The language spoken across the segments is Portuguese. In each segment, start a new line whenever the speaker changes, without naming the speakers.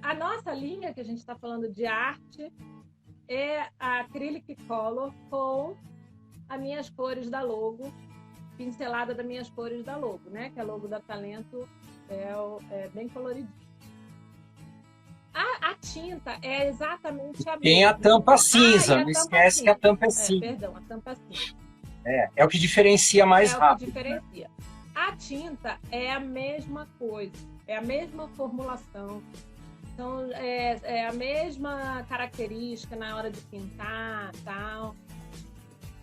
A nossa linha, que a gente está falando de arte, é a Acrylic Color com as minhas cores da logo, pincelada das minhas cores da logo, né? Que a logo da Talento é bem coloridinha. A tinta é exatamente a mesma.
Tem a tampa cinza,
e a
não
tampa
esquece
cinza.
que a tampa é cinza.
Perdão, a tampa cinza.
É o que diferencia mais rápido.
É o que diferencia. Né? A tinta é a mesma coisa, é a mesma formulação. Então, é a mesma característica na hora de pintar e tal.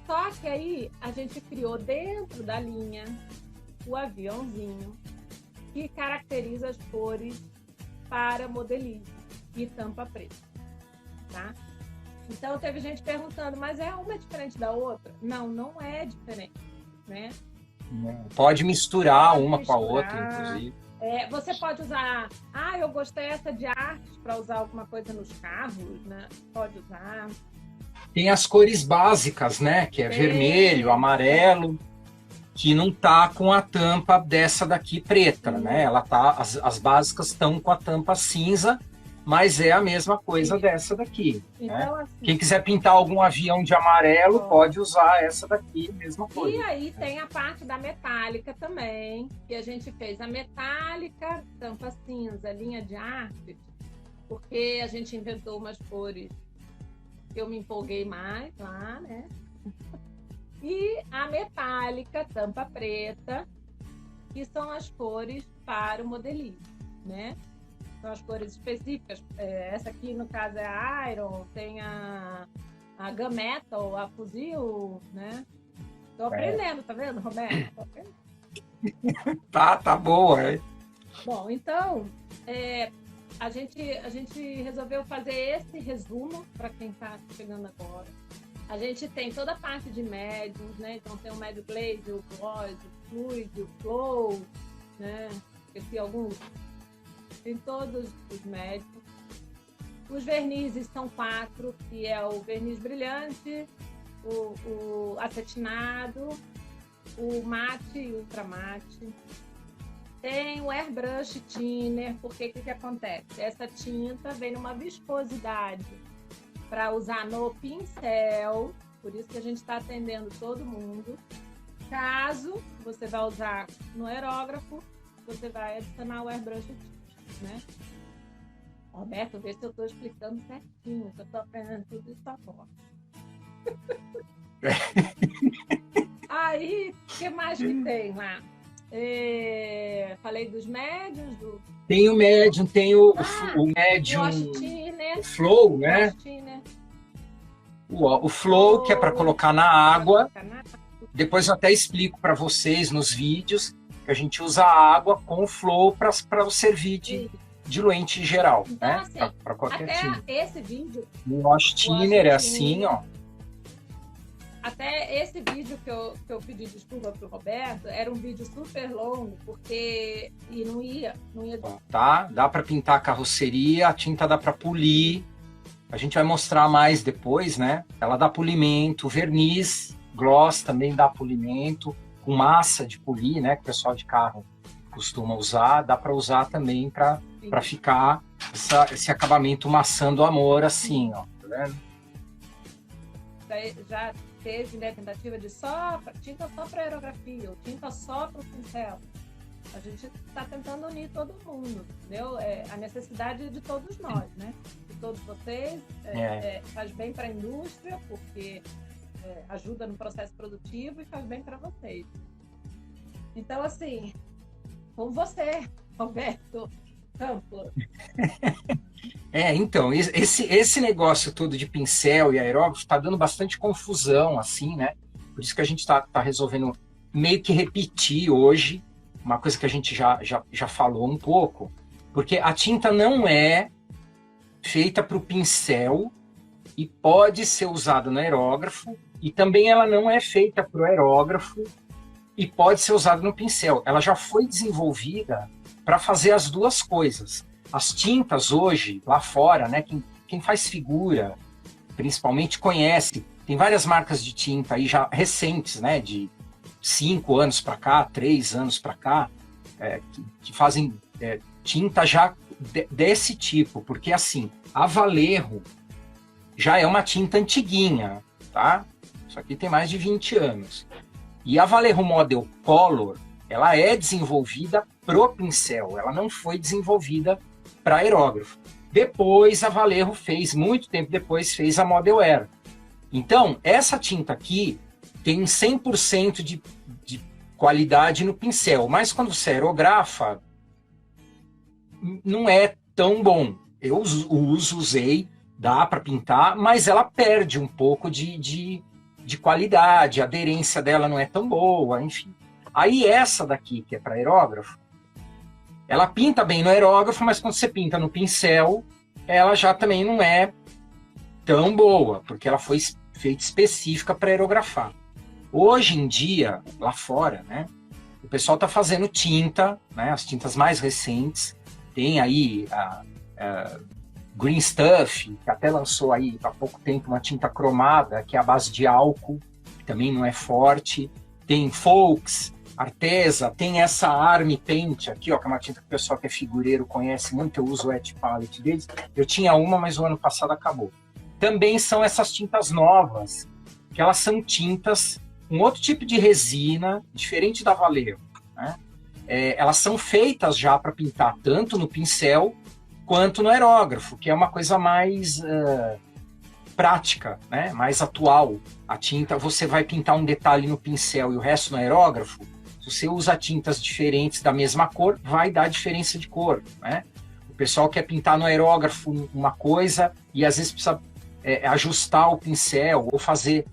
Só que aí a gente criou dentro da linha o aviãozinho que caracteriza as cores para modelismo e tampa preta, tá? Então teve gente perguntando, mas uma diferente da outra? Não, não é diferente, né?
Pode misturar uma com a outra, inclusive.
Você pode usar, eu gostei essa de arte para usar alguma coisa nos carros, né? Pode usar.
Tem as cores básicas, né? Que é vermelho, amarelo, que não tá com a tampa dessa daqui preta, né? Ela tá, as básicas estão com a tampa cinza, mas é a mesma coisa dessa daqui. Então, né? Assim, quem quiser pintar algum avião de amarelo, pode usar essa daqui, mesma coisa.
E aí tem a parte da metálica também, que a gente fez a metálica, tampa cinza, linha de arte, porque a gente inventou umas cores que eu me empolguei mais lá, né? E a metálica, tampa preta, que são as cores para o modelismo, né? São as cores específicas. Essa aqui, no caso, é a Iron, tem a Gunmetal, a Fuzil, né? Tô aprendendo, tá vendo, Roberto? Tô aprendendo.
Tá boa.
Bom, então, a gente resolveu fazer esse resumo para quem está chegando agora. A gente tem toda a parte de médiums, né? Então tem o médio glaze, o gloss, o fluid, o flow, né? Esqueci alguns. Tem todos os médios. Os vernizes são 4, que é o verniz brilhante, o acetinado, o mate e ultra mate. Tem o airbrush thinner, porque o que acontece? Essa tinta vem numa viscosidade para usar no pincel, por isso que a gente está atendendo todo mundo. Caso você vá usar no aerógrafo, você vai adicionar o airbrush thinner, né? Roberto, vê se eu estou explicando certinho, se eu estou aprendendo tudo isso agora. Aí, o que mais que tem lá? Falei dos médios.
Tem o médium, tem o médium, o flow, né? O flow, que é para colocar na água. Depois eu até explico para vocês nos vídeos que a gente usa a água com o flow para servir de diluente geral, então, né? Assim, para qualquer tinta.
Esse vídeo.
O wash thinner é assim, ó.
Até esse vídeo que eu pedi desculpa pro Roberto, era um vídeo super longo, porque não ia.
Tá, dá para pintar a carroceria, a tinta dá para polir. A gente vai mostrar mais depois, né? Ela dá polimento, verniz, gloss também dá polimento, com massa de polir, né? Que o pessoal de carro costuma usar, dá para usar também para ficar esse acabamento maçã do amor, assim, ó. Tá vendo?
Já teve, né, tentativa de tinta só para aerografia, ou tinta só para o pincel. A gente está tentando unir todo mundo, entendeu? A necessidade de todos nós, né? De todos vocês, faz bem para a indústria, porque ajuda no processo produtivo e faz bem para vocês. Então, assim, com você, Roberto Campos.
Então, esse negócio todo de pincel e aerógrafo está dando bastante confusão, assim, né? Por isso que a gente está resolvendo meio que repetir hoje uma coisa que a gente já falou um pouco, porque a tinta não é feita para o pincel e pode ser usada no aerógrafo, e também ela não é feita para o aerógrafo e pode ser usada no pincel. Ela já foi desenvolvida para fazer as duas coisas. As tintas hoje, lá fora, né, quem faz figura, principalmente, conhece. Tem várias marcas de tinta aí já recentes, né, de 5 anos para cá, 3 anos para cá, que fazem tinta já desse tipo, porque assim, a Vallejo já é uma tinta antiguinha, tá? Isso aqui tem mais de 20 anos. E a Vallejo Model Color, ela é desenvolvida pro pincel, ela não foi desenvolvida para aerógrafo. Depois a Vallejo fez, muito tempo depois, fez a Model Air. Então, essa tinta aqui tem 100% de qualidade no pincel, mas quando você aerografa, não é tão bom. Eu usei, dá para pintar, mas ela perde um pouco de qualidade, a aderência dela não é tão boa, enfim. Aí essa daqui, que é para aerógrafo, ela pinta bem no aerógrafo, mas quando você pinta no pincel, ela já também não é tão boa, porque ela foi feita específica para aerografar. Hoje em dia, lá fora, né, o pessoal está fazendo tinta, né, as tintas mais recentes, tem aí a Green Stuff, que até lançou aí há pouco tempo uma tinta cromada, que é a base de álcool, que também não é forte, tem Folks, Arteza, tem essa Army Paint aqui, ó, que é uma tinta que o pessoal que é figureiro conhece muito, eu uso o Wet Palette deles, eu tinha uma, mas o ano passado acabou. Também são essas tintas novas, que elas são tintas com outro tipo de resina, diferente da Vallejo, né? Elas são feitas já para pintar tanto no pincel quanto no aerógrafo, que é uma coisa mais prática, né? Mais atual. A tinta, você vai pintar um detalhe no pincel e o resto no aerógrafo, se você usa tintas diferentes da mesma cor, vai dar diferença de cor, né? O pessoal quer pintar no aerógrafo uma coisa e às vezes precisa ajustar o pincel ou fazer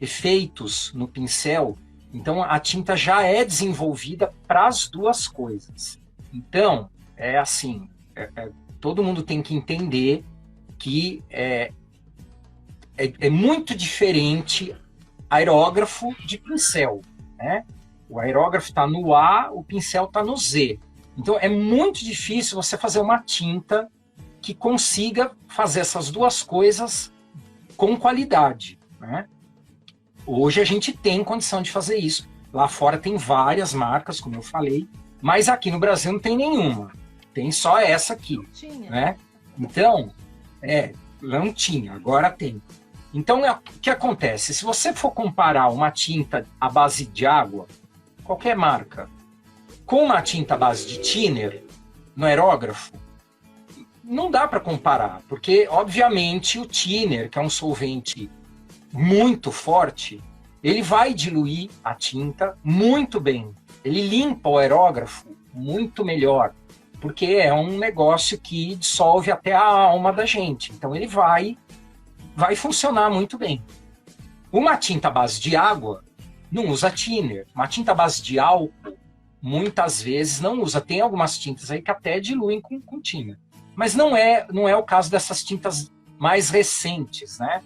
efeitos no pincel. Então a tinta já é desenvolvida para as duas coisas. Então, é assim, todo mundo tem que entender que é muito diferente aerógrafo de pincel, né? O aerógrafo está no A, o pincel está no Z. Então é muito difícil você fazer uma tinta que consiga fazer essas duas coisas com qualidade, né? Hoje a gente tem condição de fazer isso. Lá fora tem várias marcas, como eu falei, mas aqui no Brasil não tem nenhuma. Tem só essa aqui, né? Então, não tinha, agora tem. Então, o que acontece? Se você for comparar uma tinta à base de água, qualquer marca, com uma tinta à base de thinner, no aerógrafo, não dá para comparar, porque, obviamente, o thinner, que é um solvente muito forte, ele vai diluir a tinta muito bem. Ele limpa o aerógrafo muito melhor, porque é um negócio que dissolve até a alma da gente. Então ele vai funcionar muito bem. Uma tinta à base de água não usa thinner. Uma tinta à base de álcool, muitas vezes não usa. Tem algumas tintas aí que até diluem com thinner. Mas não é o caso dessas tintas mais recentes, né?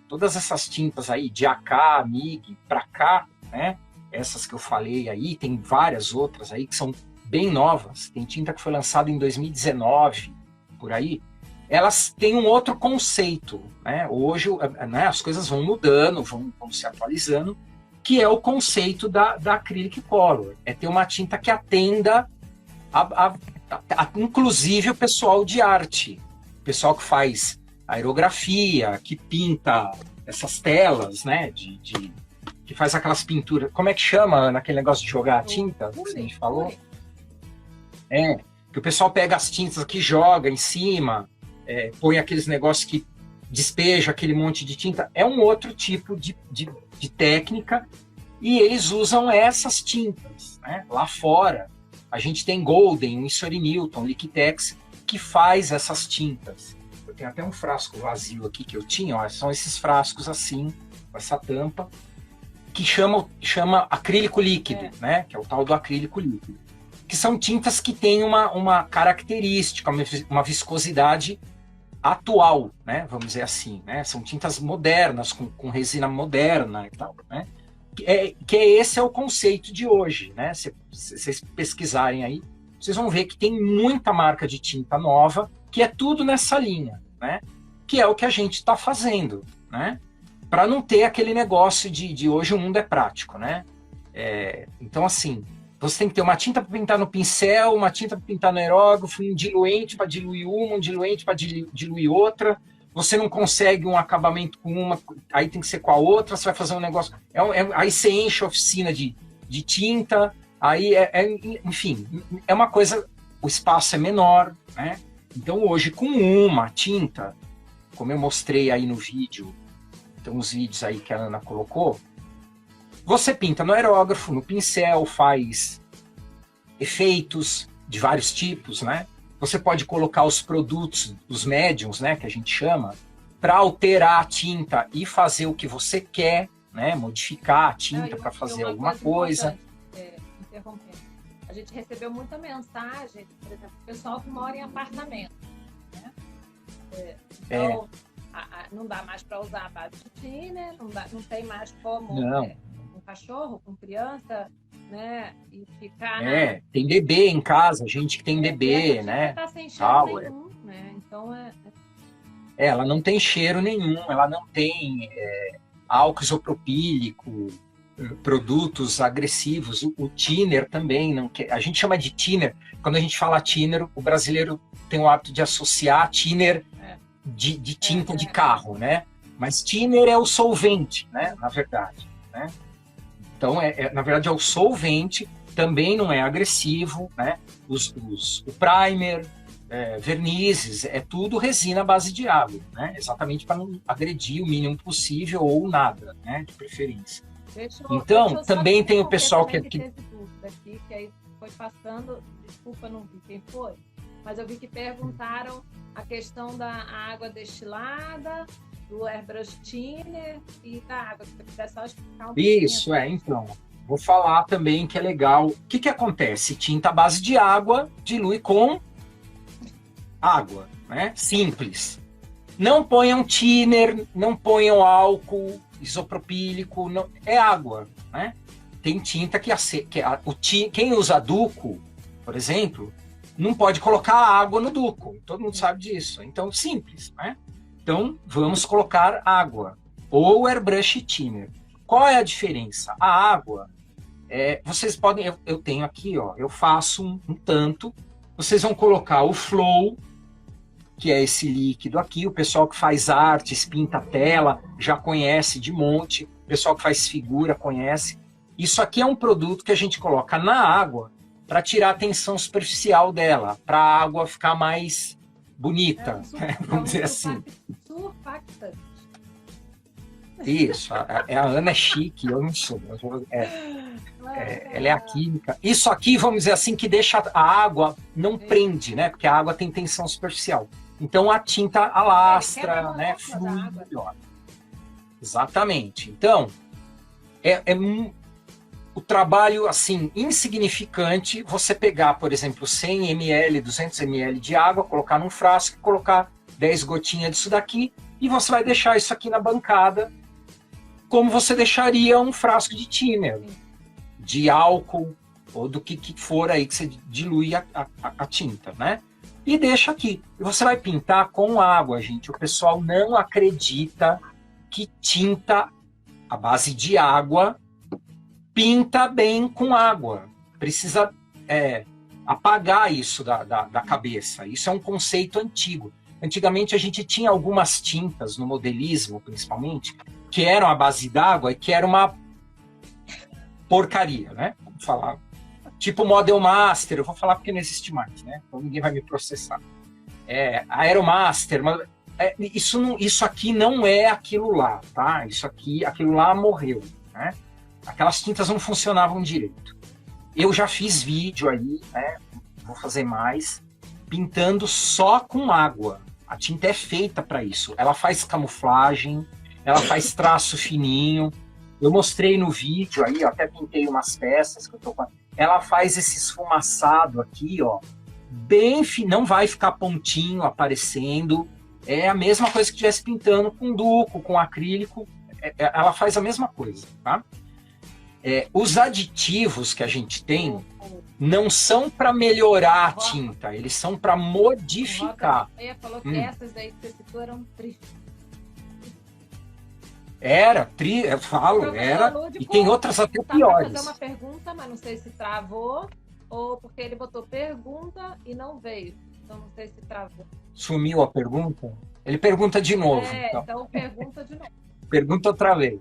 Todas essas tintas aí, de AK, MIG, para cá, né? Essas que eu falei aí, tem várias outras aí que são bem novas. Tem tinta que foi lançada em 2019, por aí. Elas têm um outro conceito, né? Hoje, né, as coisas vão mudando, vão se atualizando, que é o conceito da Acrylic Color. É ter uma tinta que atenda inclusive o pessoal de arte, o pessoal que faz aerografia, que pinta essas telas, né, que faz aquelas pinturas, como é que chama naquele negócio de jogar a tinta, que a gente falou? Que o pessoal pega as tintas aqui, joga em cima, põe aqueles negócios que despeja aquele monte de tinta, é um outro tipo de técnica, e eles usam essas tintas, né? Lá fora, a gente tem Golden, Winsor & Newton, Liquitex, que faz essas tintas. Eu tenho até um frasco vazio aqui que eu tinha, ó, são esses frascos assim, com essa tampa, que chama acrílico líquido, né? Que é o tal do acrílico líquido. Que são tintas que têm uma característica, uma viscosidade atual, né? Vamos dizer assim, né? São tintas modernas, com resina moderna e tal, né? Esse é o conceito de hoje, né? Se vocês pesquisarem aí, vocês vão ver que tem muita marca de tinta nova, que é tudo nessa linha, né? Que é o que a gente está fazendo, né? Para não ter aquele negócio de hoje o mundo é prático, né? Então, assim, Você tem que ter uma tinta para pintar no pincel, uma tinta para pintar no aerógrafo, um diluente para diluir uma, um diluente para diluir outra. Você não consegue um acabamento com uma, aí tem que ser com a outra, você vai fazer um negócio... aí você enche a oficina de tinta, aí enfim, é uma coisa... O espaço é menor, né? Então hoje, com uma tinta, como eu mostrei aí no vídeo, então os vídeos aí que a Ana colocou, você pinta no aerógrafo, no pincel, faz efeitos de vários tipos, né? Você pode colocar os produtos, os médiums, né, que a gente chama, para alterar a tinta e fazer o que você quer, né? Modificar a tinta para fazer alguma coisa.
Interrompendo. A gente recebeu muita mensagem, por exemplo, pessoal que mora em apartamento, né? Então, não dá mais para usar a base de thinner, não tem mais como um cachorro com criança, né? E ficar
tem bebê em casa, gente que tem bebê, né?
Tá sem cheiro nenhum, né? Então
ela não tem cheiro nenhum, ela não tem álcool isopropílico, produtos agressivos. O thinner também não quer. A gente chama de thinner. Quando a gente fala thinner, o brasileiro tem o hábito de associar thinner de tinta de carro, né? Mas thinner é o solvente, né? Na verdade, né? Então, na verdade, é o solvente, também não é agressivo, né? O primer, vernizes, é tudo resina à base de água, né? Exatamente para não agredir o mínimo possível ou nada, né? De preferência. Então, também tem o pessoal que
teve dúvida aqui, que aí foi passando, desculpa, não vi quem foi, mas eu vi que perguntaram a questão da água destilada, do airbrush thinner e da água. Se você puder só explicar um pouquinho.
Isso, então. Vou falar também que é legal. O que acontece? Tinta à base de água dilui com água, né? Simples. Não ponham thinner, não ponham álcool isopropílico, não, é água, né? Tem tinta quem usa duco, por exemplo, não pode colocar água no duco. Todo mundo sabe disso. Então, simples, né? Então, vamos colocar água ou airbrush thinner. Qual é a diferença? A água, vocês podem, eu tenho aqui, ó, eu faço um tanto. Vocês vão colocar o flow, que é esse líquido aqui. O pessoal que faz artes, pinta tela, já conhece de monte. O pessoal que faz figura conhece. Isso aqui é um produto que a gente coloca na água para tirar a tensão superficial dela, para a água ficar mais bonita, vamos dizer assim.
Surfactante.
Isso, a Ana é chique, eu não sou. Ela é a química. Isso aqui, vamos dizer assim, que deixa a água, não prende, né? Porque a água tem tensão superficial. Então a tinta alastra, né? Flui melhor. Exatamente. Então, o trabalho, assim, insignificante, você pegar, por exemplo, 100 ml, 200 ml de água, colocar num frasco, colocar 10 gotinhas disso daqui, e você vai deixar isso aqui na bancada, como você deixaria um frasco de thinner, de álcool, ou do que for aí que você dilui a tinta, né? E deixa aqui. E você vai pintar com água, gente. O pessoal não acredita que tinta à base de água pinta bem com água. Precisa apagar isso da cabeça. Isso é um conceito antigo. Antigamente a gente tinha algumas tintas, no modelismo principalmente, que eram à base d'água e que era uma porcaria, né? Vamos falar. Tipo Model Master, eu vou falar porque não existe mais, né? Então ninguém vai me processar. Aeromaster, isso aqui não é aquilo lá, tá? Aquilo lá morreu, né? Aquelas tintas não funcionavam direito. Eu já fiz vídeo aí, né? Vou fazer mais, pintando só com água. A tinta é feita para isso. Ela faz camuflagem, ela faz traço fininho. Eu mostrei no vídeo aí, ó, até pintei umas peças que eu tô com. Ela faz esse esfumaçado aqui, ó, bem fininho, não vai ficar pontinho aparecendo. É a mesma coisa que estivesse pintando com duco, com acrílico. Ela faz a mesma coisa, tá? Os aditivos que a gente tem não são para melhorar a tinta, eles são para modificar.
Falou que essas aí que você citou eram tristes.
Eu falo, era,
Lúdico,
e tem outras até
tá para fazer
piores.
uma pergunta, mas não sei se travou, ou porque ele botou pergunta e não veio. Então não sei se travou.
Sumiu a pergunta? Ele pergunta de novo.
Então pergunta de novo.
Pergunta outra vez.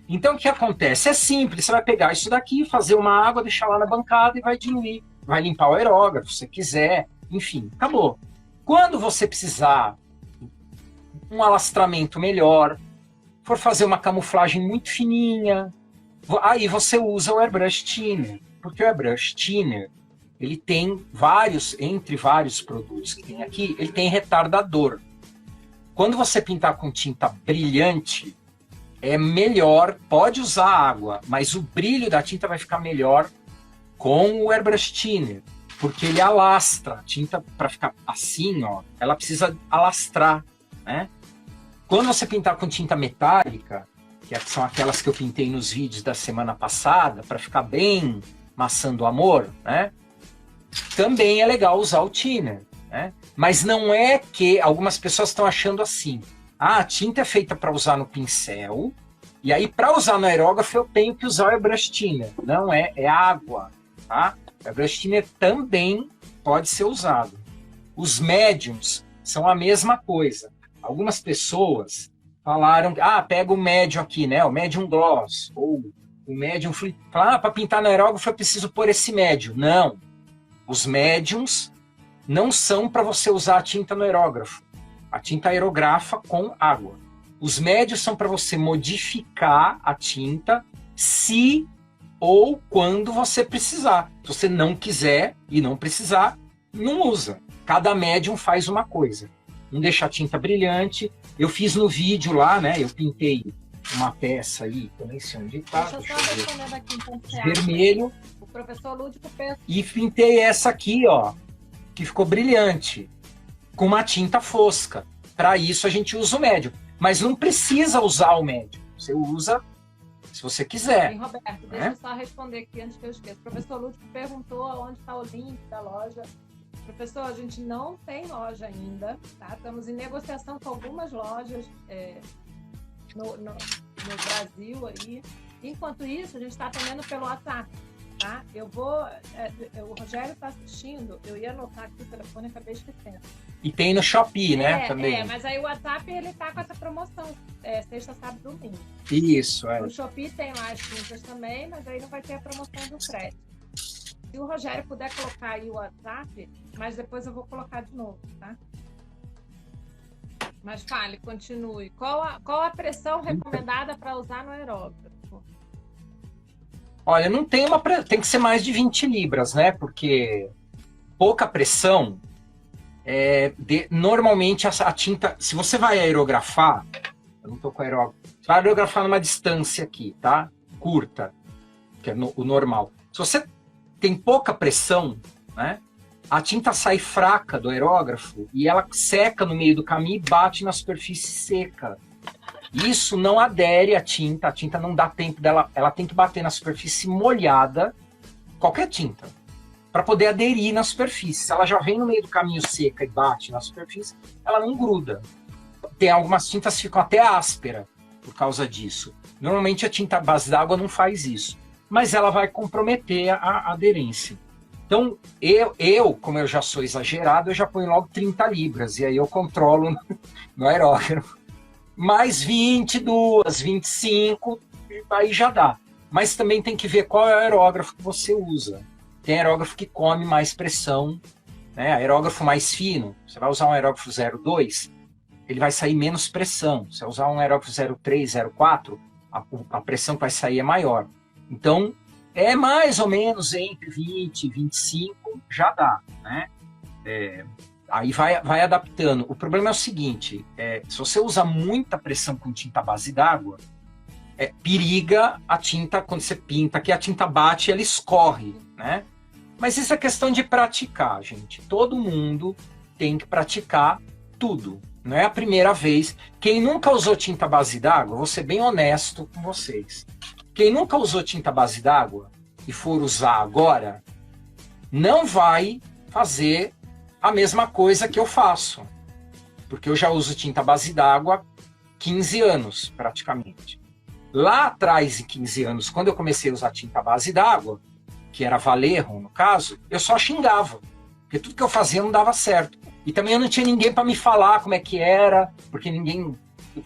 Então, o que acontece? É simples, você vai pegar isso daqui, fazer uma água, deixar lá na bancada e vai diluir. Vai limpar o aerógrafo, se você quiser. Enfim, acabou. Quando você precisar um alastramento melhor, for fazer uma camuflagem muito fininha, aí você usa o Airbrush Thinner. Porque o Airbrush Thinner, ele tem entre vários produtos que tem aqui, ele tem retardador. Quando você pintar com tinta brilhante, é melhor, pode usar água, mas o brilho da tinta vai ficar melhor com o Airbrush Thinner, porque ele alastra. A tinta, para ficar assim, ó, ela precisa alastrar, né? Quando você pintar com tinta metálica, que são aquelas que eu pintei nos vídeos da semana passada, para ficar bem maçã do amor, né? Também é legal usar o Thinner, né? Mas não é que algumas pessoas estão achando assim, a tinta é feita para usar no pincel, e aí para usar no aerógrafo eu tenho que usar o Airbrush Thinner. Não é, é água, tá? O Airbrush Thinner também pode ser usado. Os médiums são a mesma coisa. Algumas pessoas falaram, pega o médium aqui, né? O médium gloss, ou o médium fluid. Fala, para pintar no aerógrafo eu preciso pôr esse médium. Não. Os médiums não são para você usar a tinta no aerógrafo. A tinta aerografa com água. Os médios são para você modificar a tinta se ou quando você precisar. Se você não quiser e não precisar, não usa. Cada médium faz uma coisa. Não deixa a tinta brilhante. Eu fiz no vídeo lá, né? Eu pintei uma peça aí, eu nem sei onde está.
Deixa eu só responder aqui então.
Vermelho.
O professor Lúdico pensa.
E pintei essa aqui, ó, que ficou brilhante, com uma tinta fosca. Para isso a gente usa o médio. Mas não precisa usar o médio. Você usa se você quiser.
Sim, Roberto, deixa eu só responder aqui antes que eu esqueça. O professor Lúdico perguntou onde está o link da loja. Professor, a gente não tem loja ainda, tá? Estamos em negociação com algumas lojas no Brasil aí. Enquanto isso, a gente está atendendo pelo WhatsApp, tá? O Rogério está assistindo, eu ia anotar aqui o telefone e acabei esquecendo.
E tem no Shopee, né? Também.
Mas aí o WhatsApp, ele tá com essa promoção, sexta, sábado e domingo.
Isso,
O Shopee tem lá as tintas também, mas aí não vai ter a promoção do crédito. Se o Rogério puder colocar aí o WhatsApp, mas depois eu vou colocar de novo, tá? Mas fale, continue. Qual a pressão recomendada para usar no aerógrafo?
Olha, não tem tem que ser mais de 20 libras, né? Porque pouca pressão, normalmente a tinta, se você vai aerografar, eu não tô com aerógrafo, você vai aerografar numa distância aqui, tá? Curta, que é o normal. Se você tem pouca pressão, né? A tinta sai fraca do aerógrafo e ela seca no meio do caminho e bate na superfície seca. Isso não adere à tinta, a tinta não dá tempo dela, ela tem que bater na superfície molhada, qualquer tinta, para poder aderir na superfície. Se ela já vem no meio do caminho seca e bate na superfície, ela não gruda. Tem algumas tintas que ficam até áspera por causa disso. Normalmente a tinta base d'água não faz isso, mas ela vai comprometer a aderência. Então, como eu já sou exagerado, eu já ponho logo 30 libras, e aí eu controlo no aerógrafo. Mais 22, 25, aí já dá. Mas também tem que ver qual é o aerógrafo que você usa. Tem aerógrafo que come mais pressão, né? Aerógrafo mais fino, você vai usar um aerógrafo 0,2, ele vai sair menos pressão. Se você usar um aerógrafo 0,3, 0,4, a pressão que vai sair é maior. Então, é mais ou menos entre 20 e 25, já dá, né? Aí vai adaptando. O problema é o seguinte, se você usa muita pressão com tinta base d'água, periga a tinta, quando você pinta, que a tinta bate e ela escorre, né? Mas isso é questão de praticar, gente. Todo mundo tem que praticar tudo. Não é a primeira vez. Quem nunca usou tinta base d'água, vou ser bem honesto com vocês. Quem nunca usou tinta base d'água e for usar agora, não vai fazer a mesma coisa que eu faço. Porque eu já uso tinta base d'água 15 anos, praticamente. Lá atrás, em 15 anos, quando eu comecei a usar tinta à base d'água, que era Vallejo, no caso, eu só xingava. Porque tudo que eu fazia não dava certo. E também eu não tinha ninguém para me falar como é que era, porque ninguém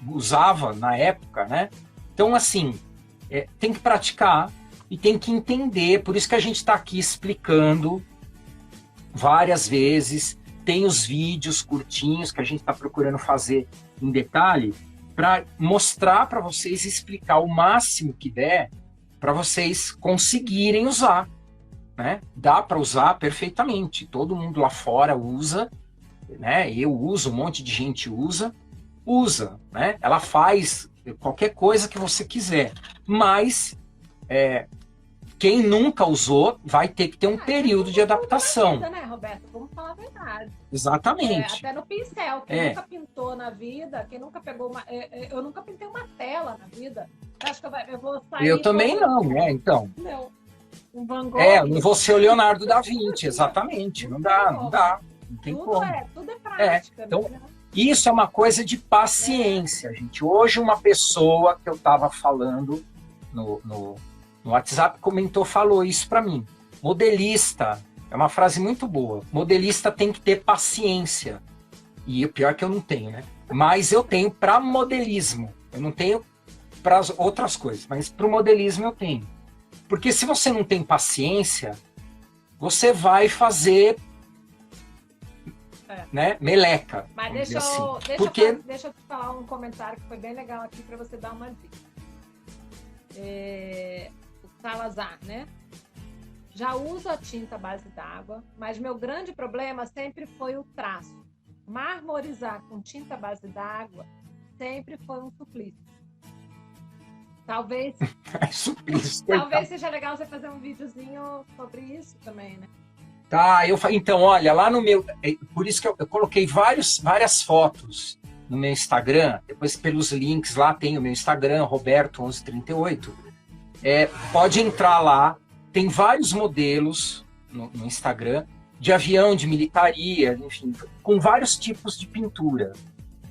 usava na época, né? Então, assim, tem que praticar e tem que entender. Por isso que a gente está aqui explicando várias vezes. Tem os vídeos curtinhos que a gente está procurando fazer em detalhe para mostrar para vocês, explicar o máximo que der para vocês conseguirem usar, né? Dá para usar perfeitamente. Todo mundo lá fora usa, né? Eu uso, um monte de gente usa, né? Ela faz qualquer coisa que você quiser, mas quem nunca usou vai ter que ter um período de adaptação.
Vida, né, Roberto? Vamos falar a verdade.
Exatamente.
Até no pincel. Quem nunca pintou na vida, quem nunca pegou uma... eu nunca pintei uma tela na vida. Acho que eu vou sair...
Eu também não, né? Então...
Não. Um Van Gogh.
Eu não vou ser o Leonardo da Vinci, exatamente. Não dá. Não tem como.
Tudo é prática.
Então, né? Isso é uma coisa de paciência, gente. Hoje, uma pessoa que eu estava falando no WhatsApp falou isso para mim. Modelista, é uma frase muito boa. Modelista tem que ter paciência. E o pior é que eu não tenho, né? Mas eu tenho para modelismo. Eu não tenho para outras coisas, mas para o modelismo eu tenho. Porque se você não tem paciência, você vai fazer né, meleca.
Mas deixa eu te falar um comentário que foi bem legal aqui para você dar uma dica. O Salazar, né? Já uso a tinta à base d'água, mas meu grande problema sempre foi o traço. Marmorizar com tinta à base d'água sempre foi um suplício. Talvez seja legal você fazer um videozinho sobre isso também, né?
Tá, então, olha, lá no meu... Por isso que eu coloquei várias fotos no meu Instagram, depois pelos links lá tem o meu Instagram, Roberto1138. Pode entrar lá, tem vários modelos no Instagram, de avião, de militaria, enfim, com vários tipos de pintura.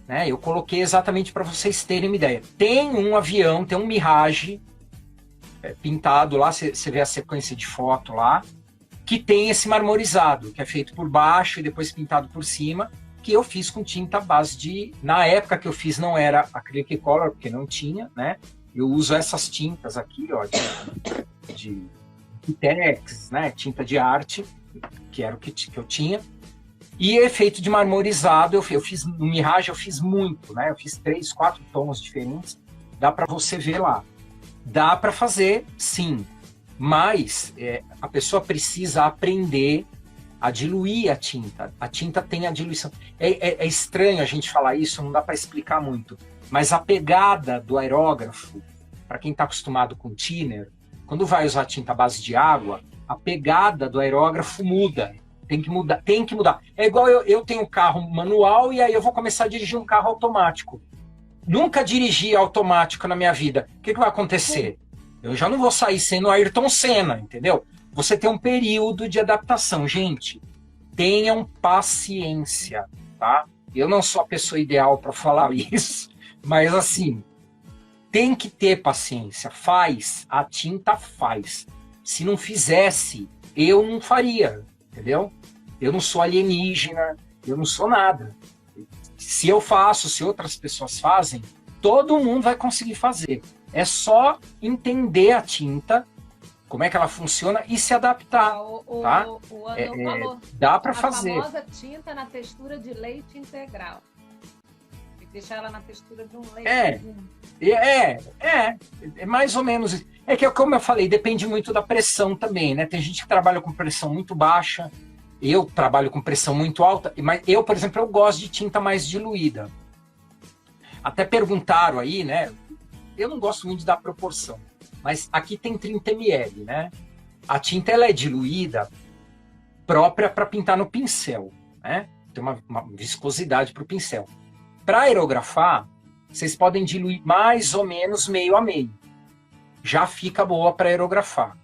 Né? Eu coloquei exatamente para vocês terem uma ideia. Tem um avião, tem um Mirage pintado lá, você vê a sequência de foto lá, que tem esse marmorizado, que é feito por baixo e depois pintado por cima, que eu fiz com tinta base de... Na época que eu fiz não era acrylic color, porque não tinha, né? Eu uso essas tintas aqui, ó, de Pitex, né? Tinta de arte, que era o que eu tinha. E efeito de marmorizado, eu fiz no Mirage, eu fiz muito, né? Eu fiz 3, 4 tons diferentes, dá para você ver lá. Dá para fazer, sim, mas a pessoa precisa aprender a diluir a tinta. A tinta tem a diluição. É estranho a gente falar isso, não dá para explicar muito, mas a pegada do aerógrafo, para quem está acostumado com thinner, quando vai usar tinta à base de água, a pegada do aerógrafo muda. Tem que mudar. É igual eu tenho um carro manual e aí eu vou começar a dirigir um carro automático. Nunca dirigi automático na minha vida. O que vai acontecer? Eu já não vou sair sendo Ayrton Senna, entendeu? Você tem um período de adaptação. Gente, tenham paciência, tá? Eu não sou a pessoa ideal para falar isso, mas assim, tem que ter paciência. A tinta faz. Se não fizesse, eu não faria, entendeu? Eu não sou alienígena, eu não sou nada. Se eu faço, se outras pessoas fazem, todo mundo vai conseguir fazer. É só entender a tinta, como é que ela funciona e se adaptar. Tá? Dá para fazer.
A famosa tinta na textura de leite integral. Tem que deixar ela na textura de um leite.
É mais ou menos isso. É que, como eu falei, depende muito da pressão também, né? Tem gente que trabalha com pressão muito baixa, eu trabalho com pressão muito alta, mas eu, por exemplo, eu gosto de tinta mais diluída. Até perguntaram aí, né? Eu não gosto muito da proporção, mas aqui tem 30 ml, né? A tinta ela é diluída própria para pintar no pincel, né? Tem uma viscosidade para o pincel. Para aerografar, vocês podem diluir mais ou menos meio a meio. Já fica boa para aerografar.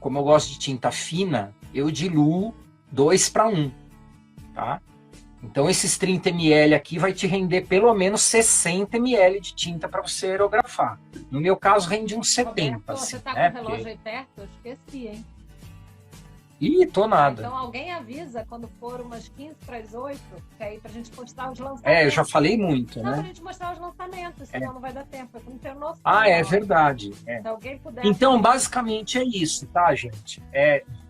Como eu gosto de tinta fina, eu diluo 2:1, tá? Então, esses 30 ml aqui vai te render pelo menos 60 ml de tinta para você aerografar. No meu caso, rende uns 70.
Roberto,
assim,
você tá
né?
com o relógio aí perto? Eu esqueci, hein?
Ih, tô nada.
Então alguém avisa quando for umas 15 para as 8, que aí pra gente postar os lançamentos.
É, eu já falei muito,
não,
né?
pra gente mostrar os lançamentos, senão não vai dar tempo. Eu não tenho noção.
Ah, é verdade. É.
Se alguém puder.
Então, basicamente é isso, tá, gente?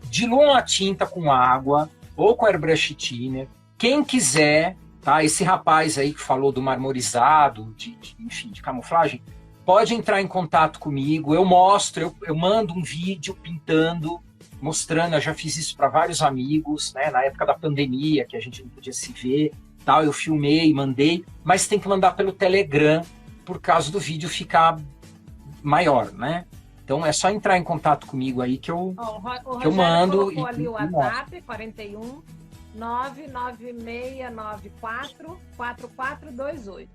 Diluam a tinta com água ou com airbrush thinner. Quem quiser, tá? Esse rapaz aí que falou do marmorizado, enfim, de camuflagem, pode entrar em contato comigo. Eu mostro, eu mando um vídeo pintando, mostrando. Eu já fiz isso para vários amigos, né? Na época da pandemia, que a gente não podia se ver, tal. Eu filmei, mandei, mas tem que mandar pelo Telegram por causa do vídeo ficar maior, né? Então é só entrar em contato comigo aí que eu mando.
Colocou ali o WhatsApp 41 99694 4428.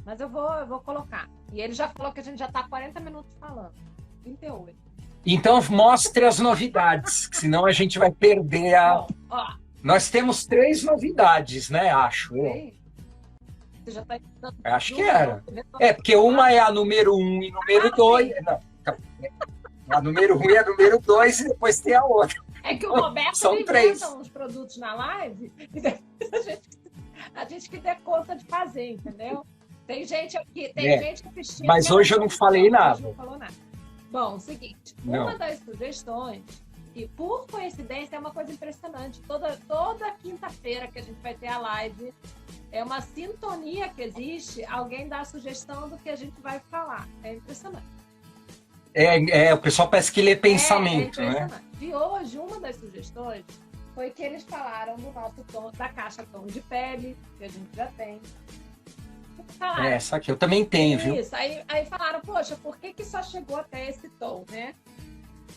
Mas eu vou colocar. E ele já falou que a gente já está 40 minutos falando. 38.
Então mostre as novidades, senão a gente vai perder a.
Bom, ó,
nós temos 3 novidades, né? Acho.
você já tá
acho que era. Porque uma é a número 1 e número 2. Não, a número 1 e a número 2 e depois tem a outra.
É que o Roberto
São 3.
inventa uns produtos na live e depois a gente que der conta de fazer, entendeu? Tem gente aqui, gente assistindo.
Mas hoje eu não falei nada.
Não falou nada. Bom, seguinte, uma das sugestões, que por coincidência é uma coisa impressionante, toda quinta-feira que a gente vai ter a live, é uma sintonia que existe, alguém dá a sugestão do que a gente vai falar. É impressionante.
O pessoal parece que lê pensamento, né?
E hoje, uma das sugestões foi que eles falaram do nosso tom, da caixa tom de pele, que a gente já tem. Falaram,
essa aqui eu também tenho, viu?
Isso, aí falaram, poxa, por que só chegou até esse tom, né?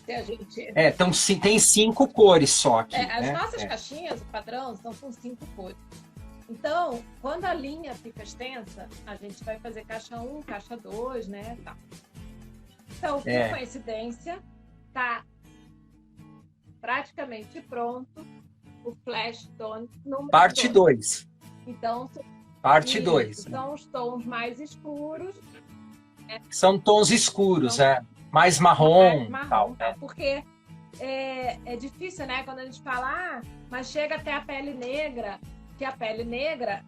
Se a gente...
então tem 5 cores só aqui.
As nossas caixinhas, o padrão, são com 5 cores. Então, quando a linha fica extensa, a gente vai fazer caixa 1, caixa 2, né? Tá. Então, por coincidência, tá praticamente pronto o Flash Tone número
Parte 2.
Então,
Parte 2.
São os tons mais escuros.
São tons escuros, mais marrom. Tal.
Porque é difícil, né? Quando a gente fala, mas chega até a pele negra, que a pele negra,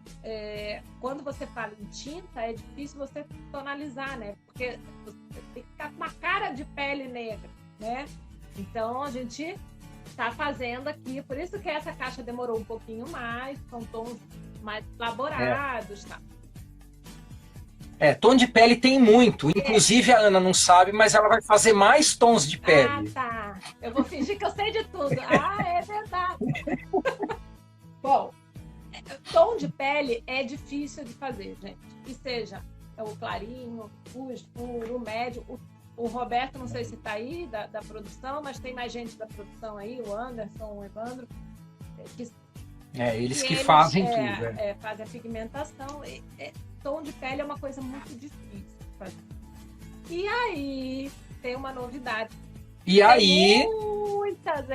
quando você fala em tinta, é difícil você tonalizar, né? Porque você tem que ficar com uma cara de pele negra, né? Então, a gente está fazendo aqui, por isso que essa caixa demorou um pouquinho mais, são tons mais elaborados, tá?
Tom de pele tem muito. Inclusive, a Ana não sabe, mas ela vai fazer mais tons de pele.
Tá. Eu vou fingir que eu sei de tudo. É verdade. Bom, tom de pele é difícil de fazer, gente. Que seja o clarinho, o escuro, o médio. O Roberto, não sei se está aí, da produção, mas tem mais gente da produção aí, o Anderson, o Evandro,
eles que fazem tudo.
Fazem a pigmentação. Tom de pele é uma coisa muito difícil de fazer. E aí, tem uma novidade.
E aí,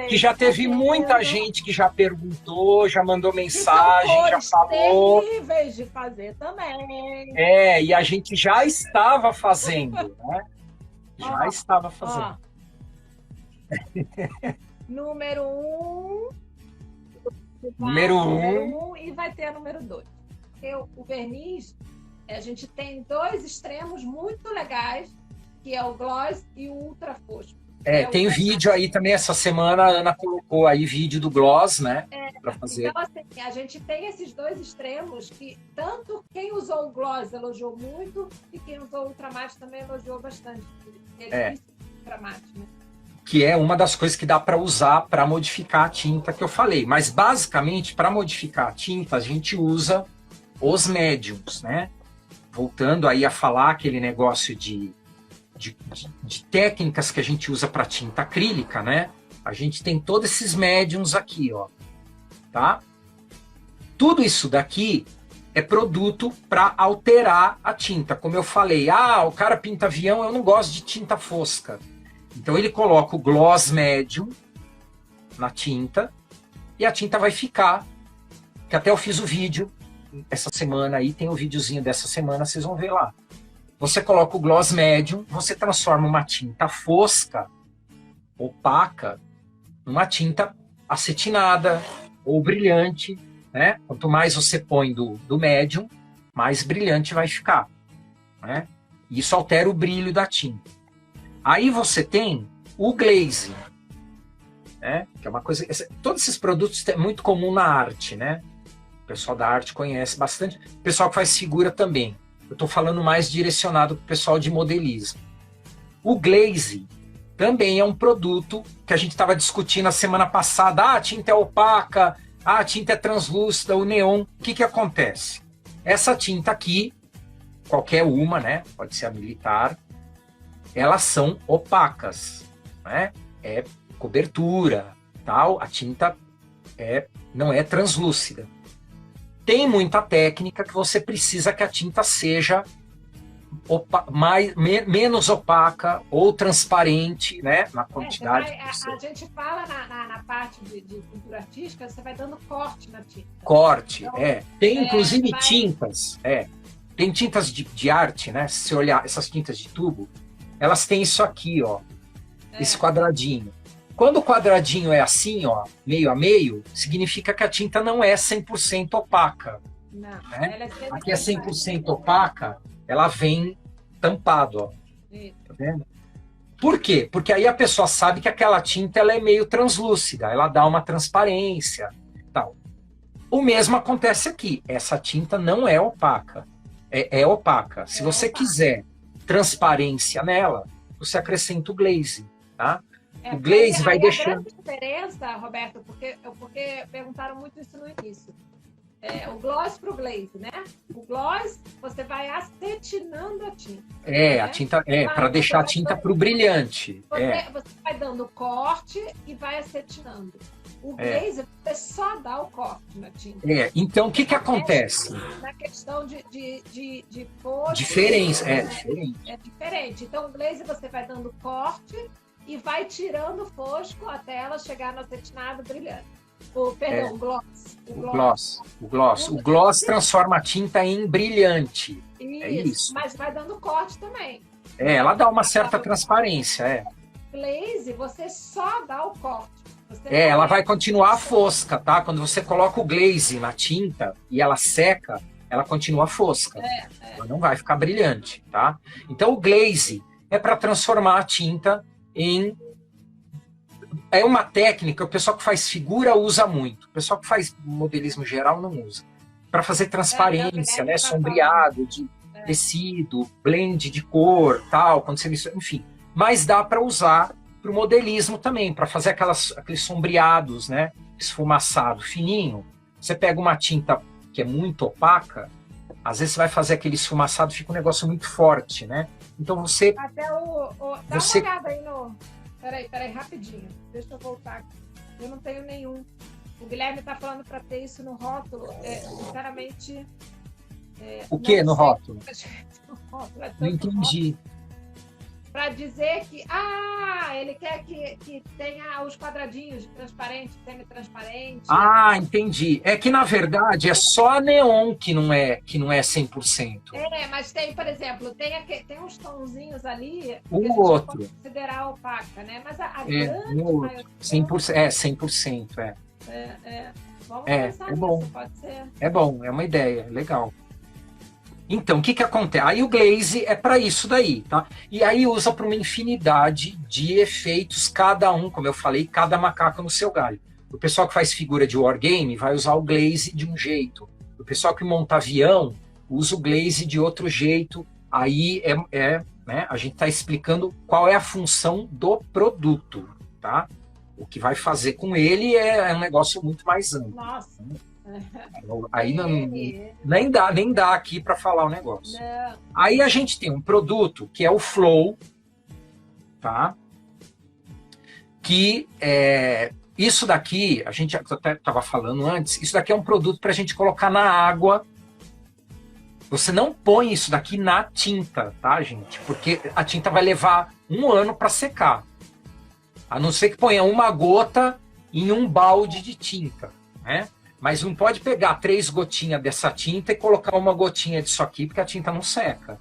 que já teve muita gente que já perguntou, já mandou mensagem, já falou.
Terríveis de fazer também.
E a gente já estava fazendo, né? Já estava fazendo.
Número 1.
Número 1.
E vai ter a número 2. O verniz, a gente tem 2 extremos muito legais, que é o gloss e o ultra fosco.
Tem vídeo aí também, essa semana a Ana colocou aí vídeo do gloss, né? Para fazer.
Então, assim, a gente tem esses 2 extremos que tanto quem usou o gloss elogiou muito e quem usou o ultramate também elogiou bastante. É difícil o ultramate, né?
Que é uma das coisas que dá para usar para modificar a tinta que eu falei. Mas, basicamente, para modificar a tinta, a gente usa os médiums, né? Voltando aí a falar aquele negócio de técnicas que a gente usa para tinta acrílica, né? A gente tem todos esses médiums aqui, ó, tá? Tudo isso daqui é produto para alterar a tinta. Como eu falei, o cara pinta avião, eu não gosto de tinta fosca. Então ele coloca o gloss médium na tinta e a tinta vai ficar que até eu fiz o vídeo essa semana aí, tem o videozinho dessa semana, vocês vão ver lá. Você coloca o gloss médium, você transforma uma tinta fosca, opaca, numa tinta acetinada ou brilhante, né? Quanto mais você põe do médium, mais brilhante vai ficar, né? Isso altera o brilho da tinta. Aí você tem o glaze, né? Que é uma coisa... Todos esses produtos é muito comum na arte, né? O pessoal da arte conhece bastante. O pessoal que faz figura também. Eu estou falando mais direcionado para o pessoal de modelismo. O glaze também é um produto que a gente estava discutindo a semana passada. Ah, a tinta é opaca, a tinta é translúcida, o neon. O que acontece? Essa tinta aqui, qualquer uma, né? Pode ser a militar, elas são opacas, né? É cobertura, tal. A tinta não é translúcida. Tem muita técnica que você precisa que a tinta seja menos opaca ou transparente, né? Na quantidade.
A gente fala na parte de pintura artística, você vai dando corte na tinta.
Corte, então, Tem inclusive tintas, Tem tintas de arte, né? Se você olhar essas tintas de tubo, elas têm isso aqui, ó. Esse quadradinho. Quando o quadradinho é assim, ó, meio a meio, significa que a tinta não é 100% opaca.
Não,
né?
ela é
Aqui é 100% opaca, ela vem tampado, ó. Tá vendo? Por quê? Porque aí a pessoa sabe que aquela tinta ela é meio translúcida, ela dá uma transparência, tal. O mesmo acontece aqui. Essa tinta não é opaca. É opaca. Se você quiser transparência nela, você acrescenta o glaze, tá? O glaze vai deixando...
A grande diferença, Roberto, porque perguntaram muito isso no início. O gloss para o glaze, né? O gloss, você vai acetinando a tinta.
A tinta para deixar a tinta para o brilhante.
Você vai dando corte e vai acetinando. O glaze, você só dá o corte na tinta.
Então o que acontece?
Na questão de cor...
Diferença, diferente.
É diferente. Então o glaze você vai dando corte e vai tirando o fosco até ela chegar no acetinado brilhante. Perdão, o gloss. O gloss transforma a tinta em brilhante. Isso. Mas vai dando corte também.
Ela dá uma certa transparência,
Glaze, você só dá o corte.
Ela vai continuar fosca, tá? Quando você coloca o glaze na tinta e ela seca, ela continua fosca. Ela não vai ficar brilhante, tá? Então o glaze é para transformar a tinta em... É uma técnica, o pessoal que faz figura usa muito. O pessoal que faz modelismo geral não usa. Para fazer transparência, né? Sombreado de tecido, blend de cor, tal, quando você... Enfim. Mas dá para usar para o modelismo também, para fazer aqueles sombreados, né? Esfumaçado, fininho. Você pega uma tinta que é muito opaca, às vezes você vai fazer aquele esfumaçado, fica um negócio muito forte, né? Então você...
Até dá uma olhada aí no... Peraí, rapidinho. Deixa eu voltar aqui. Eu não tenho nenhum. O Guilherme está falando para ter isso no rótulo. Sinceramente...
o que no rótulo?
Não
entendi.
Para dizer que... ele quer que tenha os quadradinhos de transparente, semi-transparente.
Entendi. É que, na verdade, é só a neon que não é 100%.
Mas tem, por exemplo, tem uns tonzinhos ali
o outro.
Pode considerar opaca, né? Mas a grande
maioria... 100%,
Vamos pensar nisso,
bom.
Pode ser.
É bom, é uma ideia, legal. Então, o que acontece? Aí o glaze é para isso daí, tá? E aí usa para uma infinidade de efeitos, cada um, como eu falei, cada macaco no seu galho. O pessoal que faz figura de wargame vai usar o glaze de um jeito. O pessoal que monta avião usa o glaze de outro jeito. Aí né, a gente está explicando qual é a função do produto, tá? O que vai fazer com ele é um negócio muito mais amplo.
Nossa!
Aí nem dá aqui para falar o negócio.
Não.
Aí a gente tem um produto que é o Flow, tá? Que isso daqui, a gente até estava falando antes, isso daqui é um produto para a gente colocar na água. Você não põe isso daqui na tinta, tá, gente? Porque a tinta vai levar 1 ano para secar. A não ser que ponha uma gota em um balde de tinta, né? Mas não pode pegar 3 gotinhas dessa tinta e colocar uma gotinha disso aqui, porque a tinta não seca.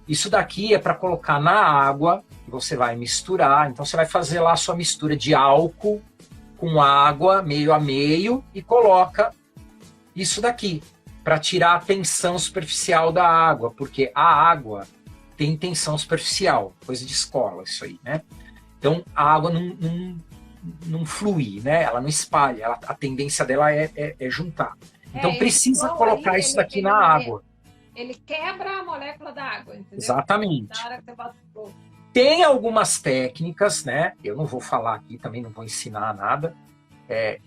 Isso daqui é para colocar na água, você vai misturar. Então você vai fazer lá a sua mistura de álcool com água, meio a meio, e coloca isso daqui, para tirar a tensão superficial da água, porque a água tem tensão superficial, coisa de escola isso aí, né? Então a água não flui, né? Ela não espalha, a tendência dela é juntar. Então precisa colocar isso daqui na água.
Ele quebra a molécula da água, entendeu?
Exatamente.
Na hora que você bota o fogo.
Tem algumas técnicas, né? Eu não vou falar aqui, também não vou ensinar nada,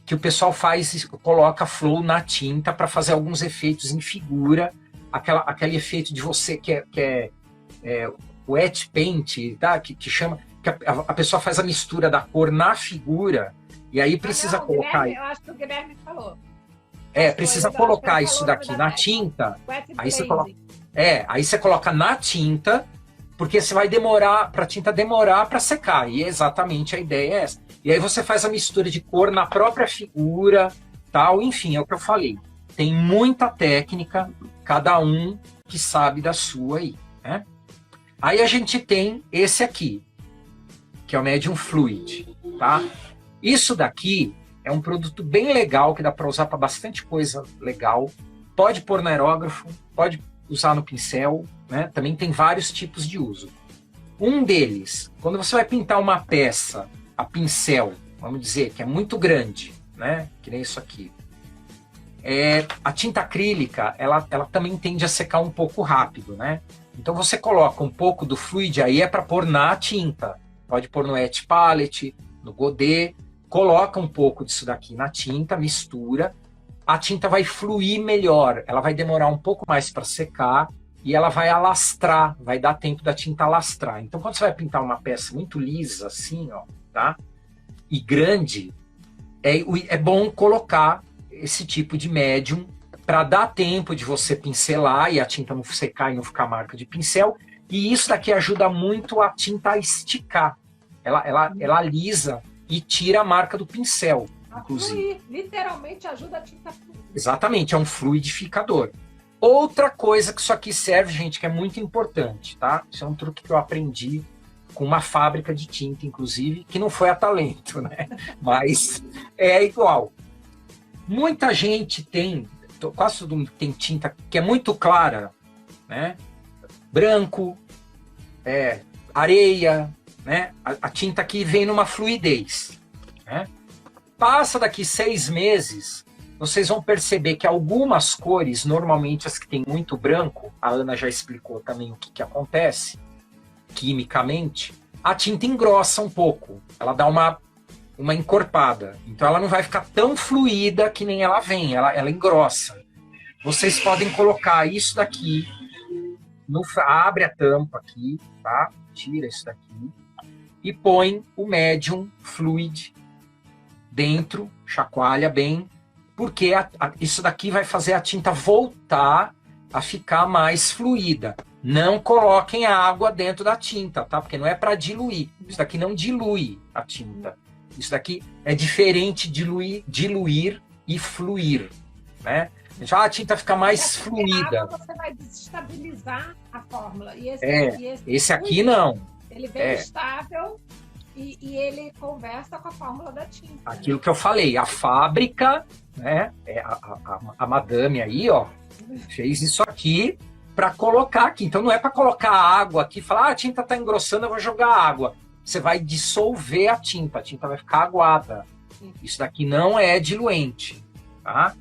que o pessoal faz, coloca flow na tinta para fazer alguns efeitos em figura, aquele efeito de você que é wet paint, tá? Que chama, que a pessoa faz a mistura da cor na figura e aí precisa colocar.
Guilherme, eu acho que o Guilherme falou.
Precisa colocar isso daqui na tinta. Aí você coloca. Aí você coloca na tinta, porque você vai demorar para a tinta demorar para secar. E exatamente a ideia é essa. E aí você faz a mistura de cor na própria figura, tal, enfim, é o que eu falei. Tem muita técnica, cada um que sabe da sua aí, né? Aí a gente tem esse aqui, que é o Medium Fluid, tá? Isso daqui é um produto bem legal, que dá para usar para bastante coisa legal. Pode pôr no aerógrafo, pode usar no pincel, né? Também tem vários tipos de uso. Um deles, quando você vai pintar uma peça a pincel, vamos dizer, que é muito grande, né? Que nem isso aqui. A tinta acrílica, ela também tende a secar um pouco rápido, né? Então você coloca um pouco do fluid aí, é para pôr na tinta. Pode pôr no Etch Palette, no Godet, coloca um pouco disso daqui na tinta, mistura. A tinta vai fluir melhor, ela vai demorar um pouco mais para secar e ela vai alastrar, vai dar tempo da tinta alastrar. Então quando você vai pintar uma peça muito lisa assim, ó, tá? E grande, é bom colocar esse tipo de médium para dar tempo de você pincelar e a tinta não secar e não ficar marca de pincel. E isso daqui ajuda muito a tinta a esticar. Ela alisa e tira a marca do pincel, inclusive.
Fluir, literalmente ajuda a tinta a fluir.
Exatamente, é um fluidificador. Outra coisa que isso aqui serve, gente, que é muito importante, tá? Isso é um truque que eu aprendi com uma fábrica de tinta, inclusive, que não foi a talento, né? Mas é igual. Muita gente tem, quase todo mundo tem tinta que é muito clara, né? Branco, areia, né? A tinta aqui vem numa fluidez, né? Passa daqui 6 meses, vocês vão perceber que algumas cores, normalmente as que tem muito branco, a Ana já explicou também o que acontece quimicamente, a tinta engrossa um pouco, ela dá uma encorpada, então ela não vai ficar tão fluida que nem ela vem, ela engrossa. Vocês podem colocar isso daqui, abre a tampa aqui, tá? Tira isso daqui e põe o Medium Fluid dentro, chacoalha bem, porque isso daqui vai fazer a tinta voltar a ficar mais fluida. Não coloquem a água dentro da tinta, tá? Porque não é para diluir. Isso daqui não dilui a tinta. Isso daqui é diferente de diluir e fluir, né? A tinta fica mais fluida.
A água você vai desestabilizar a fórmula. E
esse aqui não.
Ele vem estável e ele conversa com a fórmula da tinta.
Aquilo que eu falei, a fábrica, né? A madame aí, ó, fez isso aqui para colocar aqui. Então não é para colocar água aqui e falar, a tinta está engrossando, eu vou jogar água. Você vai dissolver a tinta vai ficar aguada. Isso daqui não é diluente, tá?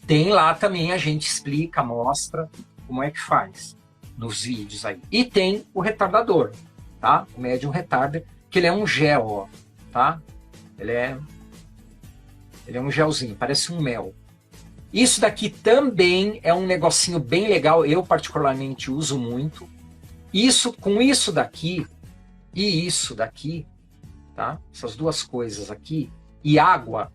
Tem lá também, a gente explica, mostra como é que faz nos vídeos aí. E tem o retardador, tá? O Medium Retarder, que ele é um gel, ó, tá? Ele é um gelzinho, parece um mel. Isso daqui também é um negocinho bem legal, eu particularmente uso muito. Com isso daqui e isso daqui, tá? Essas duas coisas aqui, e água,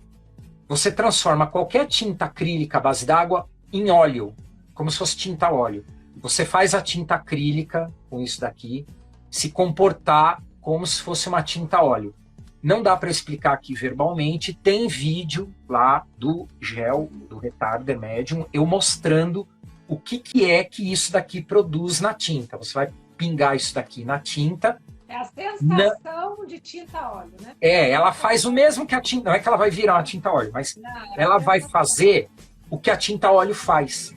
você transforma qualquer tinta acrílica à base d'água em óleo, como se fosse tinta óleo. Você faz a tinta acrílica com isso daqui se comportar como se fosse uma tinta óleo. Não dá para explicar aqui verbalmente. Tem vídeo lá do gel, do Retarder Medium, eu mostrando o que é que isso daqui produz na tinta. Você vai pingar isso daqui na tinta.
É a sensação de tinta óleo, né?
Ela faz o mesmo que a tinta. Não é que ela vai virar uma tinta óleo, mas ela vai fazer o que a tinta óleo faz.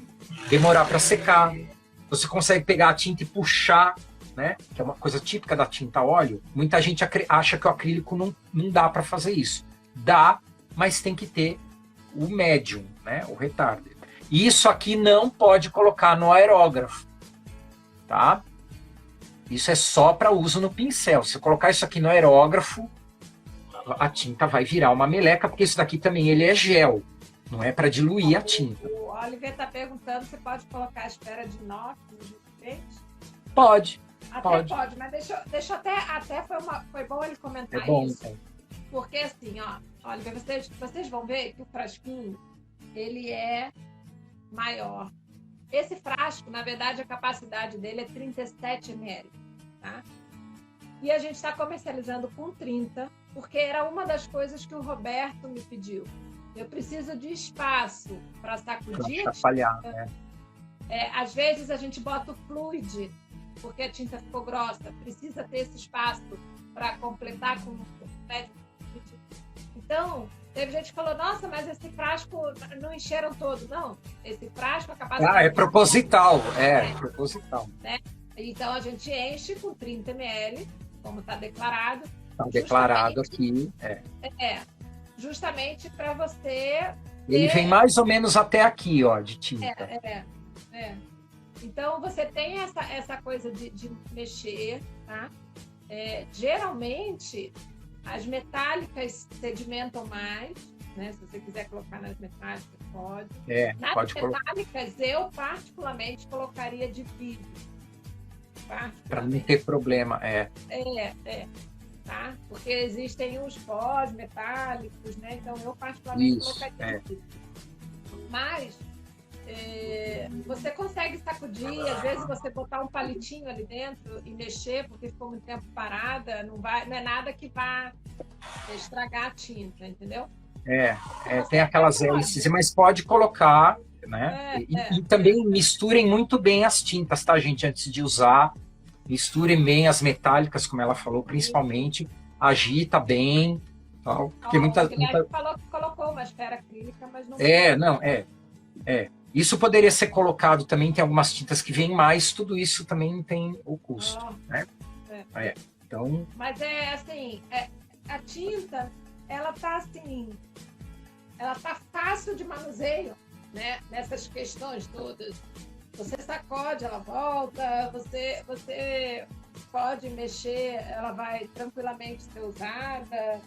Demorar para secar. Você consegue pegar a tinta e puxar, né? Que é uma coisa típica da tinta óleo. Muita gente acha que o acrílico não dá para fazer isso. Dá, mas tem que ter o médium, né? O retarder. E isso aqui não pode colocar no aerógrafo, tá? Isso é só para uso no pincel. Se eu colocar isso aqui no aerógrafo, a tinta vai virar uma meleca, porque isso daqui também ele é gel. Não é para diluir a tinta.
O Oliver está perguntando se pode colocar a esfera de inox no enfeite?
Pode.
Até pode, mas deixa até foi bom ele comentar isso.
Então.
Porque assim, ó, Oliver, vocês vão ver que o frasquinho, ele é maior. Esse frasco, na verdade, a capacidade dele é 37 ml, tá? E a gente está comercializando com 30, porque era uma das coisas que o Roberto me pediu. Eu preciso de espaço para sacudir.
Pra chacoalhar, né?
Às vezes a gente bota o fluid, porque a tinta ficou grossa. Precisa ter esse espaço para completar com o médio. Então, teve gente que falou, nossa, mas esse frasco não encheram todo. Não, esse frasco, a capacidade...
é proposital, proposital.
Né? Então, a gente enche com 30 ml, como está declarado.
Está declarado aqui.
Justamente para você...
Ele vem mais ou menos até aqui, ó, de tinta.
Então, você tem essa coisa de mexer, tá? Geralmente... As metálicas sedimentam mais, né? Se você quiser colocar nas metálicas, pode. Nas
pode
metálicas, eu particularmente colocaria de vidro.
Para não ter problema,
Tá? Porque existem os pós metálicos, né? Então, eu particularmente colocaria de vidro. Mas, você consegue sacudir, às vezes você botar um palitinho ali dentro e mexer, porque ficou muito tempo parada, não é nada que vá estragar a tinta, entendeu?
Tem aquelas hélices, mas pode colocar, né? E também misturem muito bem as tintas, tá, gente? Antes de usar, misturem bem as metálicas, como ela falou, principalmente, agita bem, tal, porque muita...
falou que colocou uma esfera acrílica, mas não...
Isso poderia ser colocado também, tem algumas tintas que vêm mais, tudo isso também tem o custo, né? Então...
Mas assim, a tinta, ela tá assim, ela tá fácil de manuseio, né? Nessas questões todas. Você sacode, ela volta, você pode mexer, ela vai tranquilamente ser usada.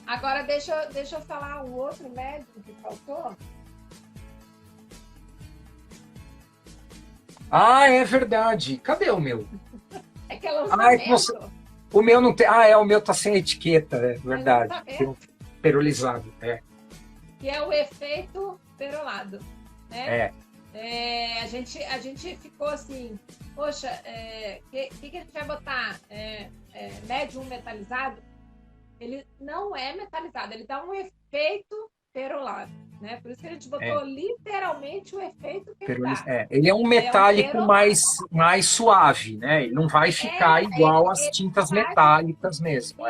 Agora, deixa eu falar um outro médium que faltou.
É verdade. Cadê o meu?
É que é lançamento.
O meu não tem... o meu tá sem etiqueta, é verdade. Tem um perolizado,
Que é o efeito perolado, né? A gente ficou assim, poxa, que a gente vai botar? Médium metalizado? Ele não é metalizado, ele dá um efeito perolado. Né? Por isso que a gente botou literalmente o efeito que ele dá.
Ele é um metálico mais suave, né? Ele não vai ficar igual às tintas metálicas mesmo.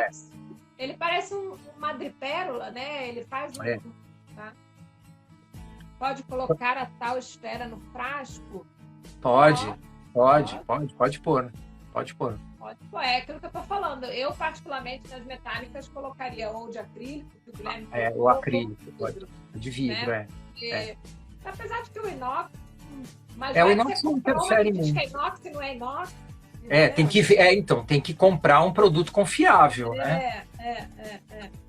Ele parece um madrepérola, né? Ele faz tá? Pode colocar a tal esfera no frasco?
Pode pôr. Pode pôr.
É aquilo que eu tô falando. Eu, particularmente, nas metálicas, colocaria ou de acrílico, que o Guilherme
o acrílico, de vidro,
né? Apesar de que o inox... Mas
o inox não interfere muito.
Diz que é inox e não é inox.
Tem que então, tem que comprar um produto confiável, né?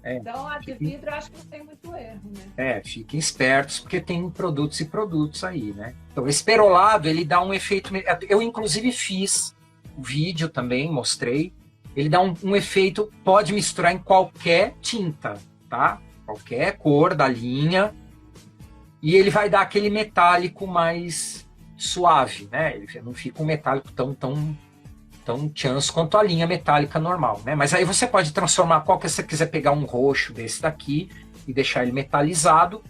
Então, a de vidro eu acho que não tem muito erro, né?
Fiquem espertos, porque tem produtos e produtos aí, né? Então, esse perolado, ele dá um efeito... Eu, inclusive, fiz o vídeo também, mostrei. Ele dá um efeito, pode misturar em qualquer tinta, tá? Qualquer cor da linha. E ele vai dar aquele metálico mais suave, né? Ele não fica um metálico tão tão chance quanto a linha metálica normal, né? Mas aí você pode transformar, qual que você quiser pegar um roxo desse daqui e deixar ele metalizado,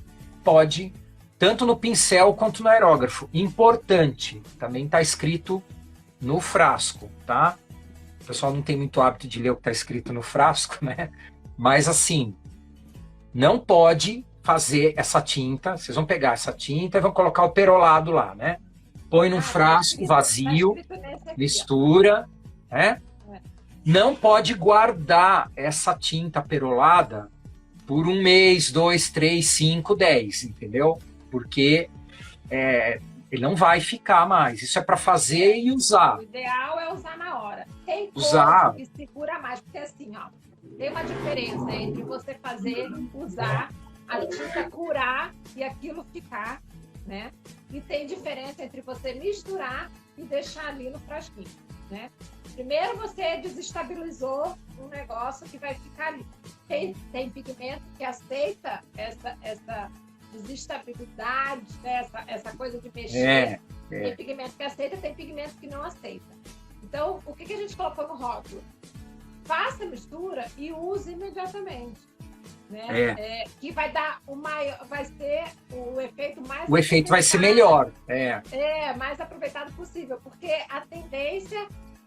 pode, tanto no pincel quanto no aerógrafo. Importante, também está escrito no frasco, tá? O pessoal não tem muito hábito de ler o que está escrito no frasco, né? Mas assim, não pode fazer essa tinta, vocês vão pegar essa tinta e vão colocar o perolado lá, né? Põe num frasco vazio, mistura, né? Não pode guardar essa tinta perolada por 1 mês, 2, 3, 5, 10, entendeu? Porque ele não vai ficar mais. Isso é para fazer e usar.
O ideal é usar na hora. Tem
usar
que segura mais, porque assim, ó, tem uma diferença entre você fazer, usar, a tinta curar e aquilo ficar, né? E tem diferença entre você misturar e deixar ali no frasquinho, né? Primeiro você desestabilizou um negócio que vai ficar ali. Tem pigmento que aceita essa desestabilidade, né? essa coisa de mexer. Tem pigmento que aceita, tem pigmento que não aceita. Então, o que a gente colocou no rótulo? Faça a mistura e use imediatamente. Né? Que vai dar vai ser o efeito mais.
O efeito vai ser melhor.
Mais aproveitado possível, porque a tendência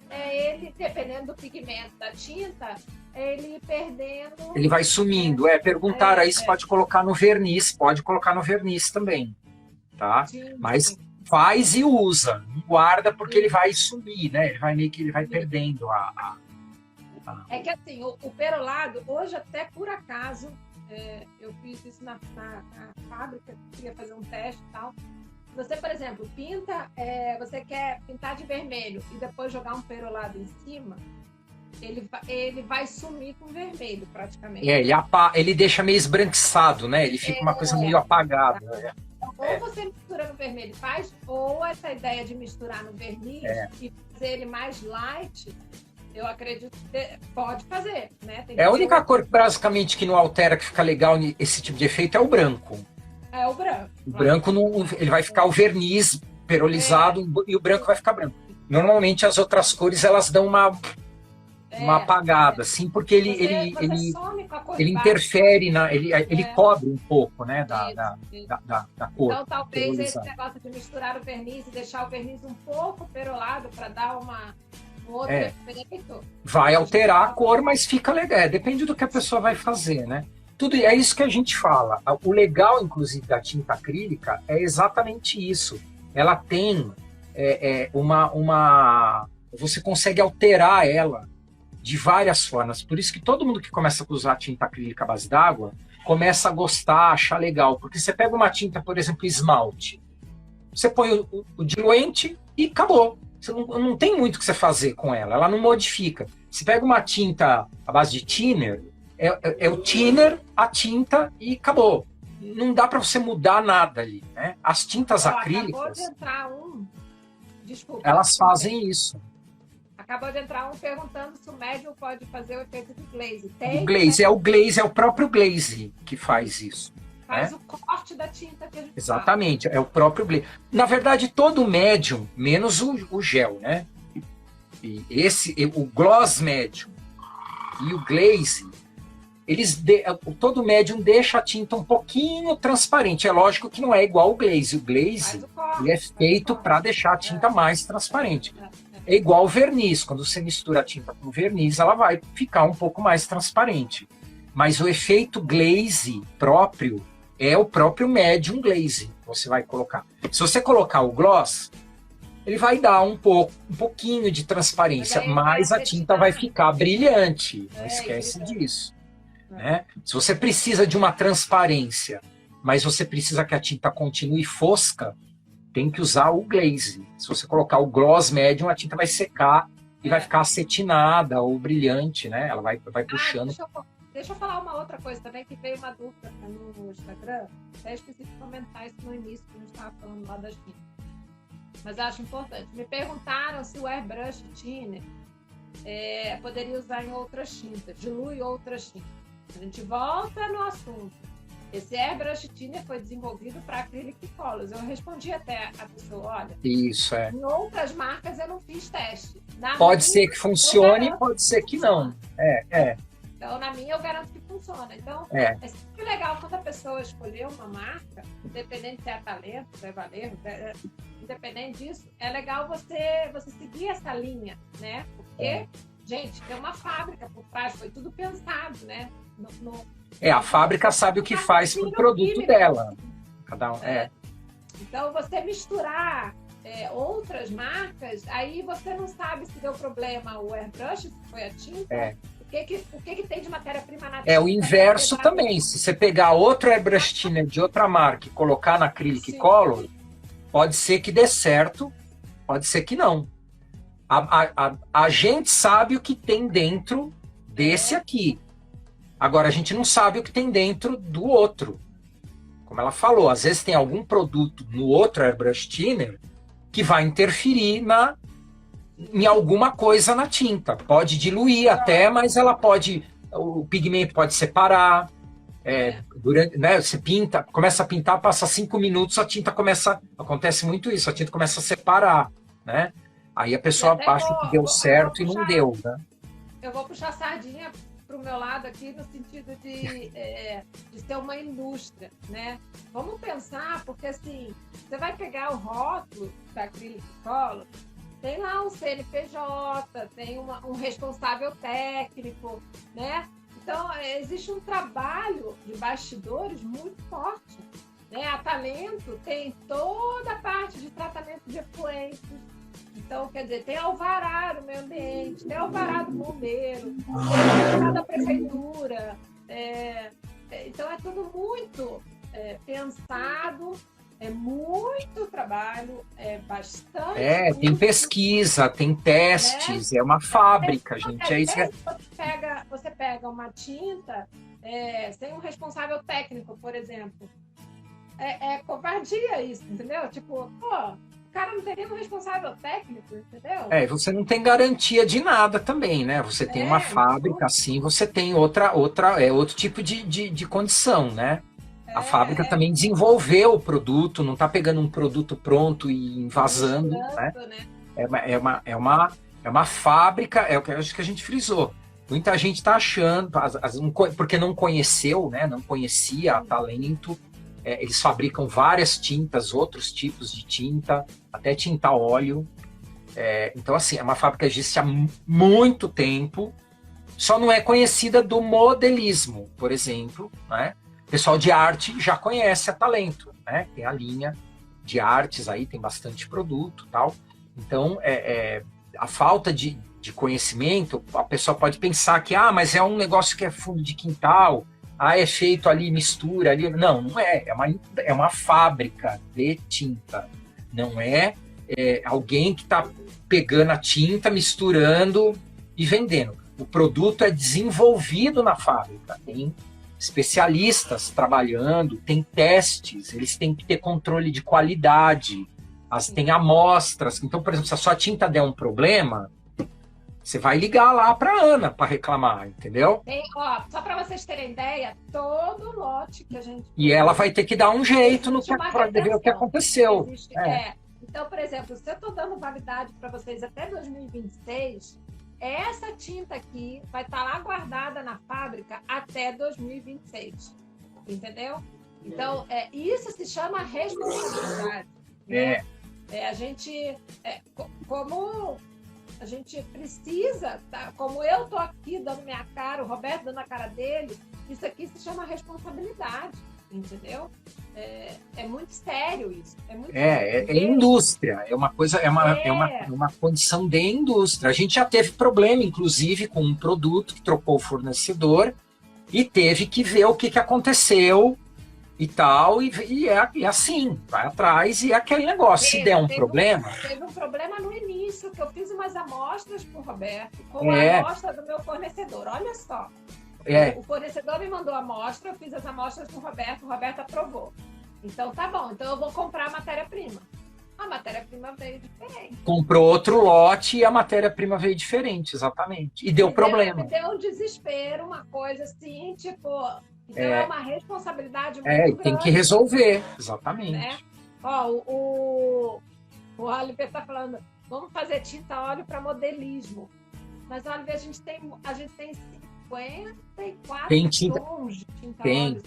é ele, dependendo do pigmento da tinta, ele ir perdendo.
Ele vai sumindo. Perguntaram aí se pode colocar no verniz. Pode colocar no verniz também, tá?
Sim,
mas
sim.
Faz e usa, não guarda porque ele vai sumir, né? Ele vai perdendo
É que assim, o perolado, hoje até por acaso, eu fiz isso na fábrica, queria fazer um teste e tal. Você, por exemplo, pinta, você quer pintar de vermelho e depois jogar um perolado em cima, ele vai sumir com vermelho praticamente.
Ele deixa meio esbranquiçado, né? Ele fica uma coisa meio apagada.
Ou você mistura no vermelho e faz, ou essa ideia de misturar no verniz e fazer ele mais light, eu acredito que pode fazer, né?
A única cor, basicamente, que não altera, que fica legal esse tipo de efeito é o branco.
É o branco.
O branco, ele vai ficar o verniz perolizado e o branco vai ficar branco. Normalmente, as outras cores, elas dão uma apagada, assim, porque ele interfere, ele cobre um pouco, né, da cor.
Então, talvez esse negócio de misturar o verniz e deixar o verniz um pouco perolado para dar um outro efeito.
Vai alterar a cor, mas fica legal. Depende do que a pessoa vai fazer, né? Tudo é isso que a gente fala. O legal, inclusive, da tinta acrílica é exatamente isso. Ela tem você consegue alterar ela de várias formas. Por isso que todo mundo que começa a usar tinta acrílica à base d'água começa a gostar, achar legal. Porque você pega uma tinta, por exemplo, esmalte, você põe o diluente e acabou. Você não tem muito o que você fazer com ela não modifica. Você pega uma tinta à base de thinner, é o thinner, a tinta e acabou. Não dá para você mudar nada ali, né? As tintas acrílicas,
acabou de entrar Desculpa,
elas fazem isso.
Acabou de entrar perguntando se o médium pode fazer o efeito de glaze.
O glaze é o próprio glaze que faz isso.
Faz o corte da tinta que a gente
Exatamente, é o próprio glaze. Na verdade, todo médium, menos o gel, né? O gloss médium e o glaze, todo médium deixa a tinta um pouquinho transparente. É lógico que não é igual o glaze. O glaze ele é feito para deixar a tinta mais transparente. É igual o verniz. Quando você mistura a tinta com verniz, ela vai ficar um pouco mais transparente. Mas o efeito glaze próprio é o próprio medium glaze que você vai colocar. Se você colocar o gloss, ele vai dar um pouquinho de transparência, mas a tinta vai ficar brilhante. Não esquece disso. Né? Se você precisa de uma transparência, mas você precisa que a tinta continue fosca, tem que usar o glaze. Se você colocar o gloss medium, a tinta vai secar e vai ficar acetinada ou brilhante, né? Ela vai puxando.
Deixa eu falar uma outra coisa também, que veio uma dúvida no Instagram. Até esqueci de comentar isso no início, que a gente estava falando lá das tintas. Mas eu acho importante. Me perguntaram se o airbrush thinner poderia usar em outras tintas, dilui outras tintas. A gente volta no assunto. Esse airbrush thinner foi desenvolvido para acrylic colors. Eu respondi até a pessoa, olha,
isso
em outras marcas eu não fiz teste,
Pode ser que funcione, pode ser que não.
Então, na minha, eu garanto que funciona. Então, é sempre legal quando a pessoa escolher uma marca, independente se é talento, se é valer, independente disso, é legal você seguir essa linha, né? Porque, gente, tem uma fábrica por trás, foi tudo pensado, né?
A fábrica sabe o que faz com o produto dela. Cada um,
Então, você misturar outras marcas, aí você não sabe se deu problema o airbrush, se foi a tinta. O que tem de matéria-prima na tinta?
É o inverso também. Se você pegar outro airbrush thinner de outra marca e colocar na acrylic color, pode ser que dê certo, pode ser que não. A gente sabe o que tem dentro desse aqui. Agora, a gente não sabe o que tem dentro do outro. Como ela falou, às vezes tem algum produto no outro airbrush thinner que vai interferir em alguma coisa na tinta. Pode diluir até, mas o pigmento pode separar. Durante, né, você pinta, começa a pintar, passa 5 minutos, acontece muito isso, a tinta começa a separar, né? Aí a pessoa acha que deu certo e não deu, né?
Eu vou puxar a sardinha para o meu lado aqui, no sentido de ser uma indústria, né? Vamos pensar, porque assim, você vai pegar o rótulo da acrylic color, tem lá um CNPJ, tem um responsável técnico, né? Então, existe um trabalho de bastidores muito forte, né? A Talento tem toda a parte de tratamento de efluentes. Então, quer dizer, tem alvará do meio ambiente, tem alvará do bombeiro, tem alvará da prefeitura. Então, é tudo muito pensado, é muito trabalho, é bastante.
Tem pesquisa, tem testes, é uma fábrica, gente. É isso que
você pega uma tinta sem um responsável técnico, por exemplo. É covardia isso, entendeu? Tipo, o cara não teria um responsável técnico, entendeu?
Você não tem garantia de nada também, né? Você tem uma fábrica assim, você tem outro tipo de condição, né? A fábrica também desenvolveu o produto, não está pegando um produto pronto e invasando, né? É uma fábrica, é o que a gente frisou. Muita gente está achando, porque não conheceu, né? Não conhecia a Talento. Eles fabricam várias tintas, outros tipos de tinta, até tinta óleo. Então, assim, é uma fábrica que existe há muito tempo, só não é conhecida do modelismo, por exemplo, né? O pessoal de arte já conhece a Talento, né? Tem a linha de artes aí, tem bastante produto e tal. Então, a falta de conhecimento, a pessoa pode pensar que, mas é um negócio que é fundo de quintal, é feito ali, mistura ali. Não, não é. É uma fábrica de tinta. Não é alguém que está pegando a tinta, misturando e vendendo. O produto é desenvolvido na fábrica. Tem especialistas trabalhando, tem testes, eles têm que ter controle de qualidade, tem amostras. Então, por exemplo, se a sua tinta der um problema, você vai ligar lá para a Ana para reclamar, entendeu?
Só para vocês terem ideia, todo lote que a gente...
E ela vai ter que dar um jeito para ver o que aconteceu.
Então, por exemplo, se eu estou dando validade para vocês até 2026... essa tinta aqui vai estar lá guardada na fábrica até 2026, entendeu? Então, isso se chama responsabilidade. A gente, como a gente precisa, como eu tô aqui dando minha cara, o Roberto dando a cara dele, isso aqui se chama responsabilidade, entendeu? É muito sério isso.
É indústria, é uma coisa, é uma condição de indústria. A gente já teve problema, inclusive, com um produto que trocou o fornecedor e teve que ver o que aconteceu e tal, e assim, vai atrás e é aquele negócio. Se der um problema...
Teve um problema no início, que eu fiz umas amostras pro Roberto, com a amostra do meu fornecedor, olha só. O fornecedor me mandou a amostra, eu fiz as amostras com o Roberto aprovou. Então tá bom, então eu vou comprar a matéria-prima. A matéria-prima veio diferente.
Comprou outro lote e a matéria-prima veio diferente, exatamente. E deu problema.
Deu um desespero, uma coisa assim, tipo... Então é uma responsabilidade muito grande.
Tem que resolver, exatamente.
Né? O Oliver está falando, vamos fazer tinta óleo para modelismo. Mas olha, a gente tem 54
Tem tinta,
tons de tinta
tem,
óleo.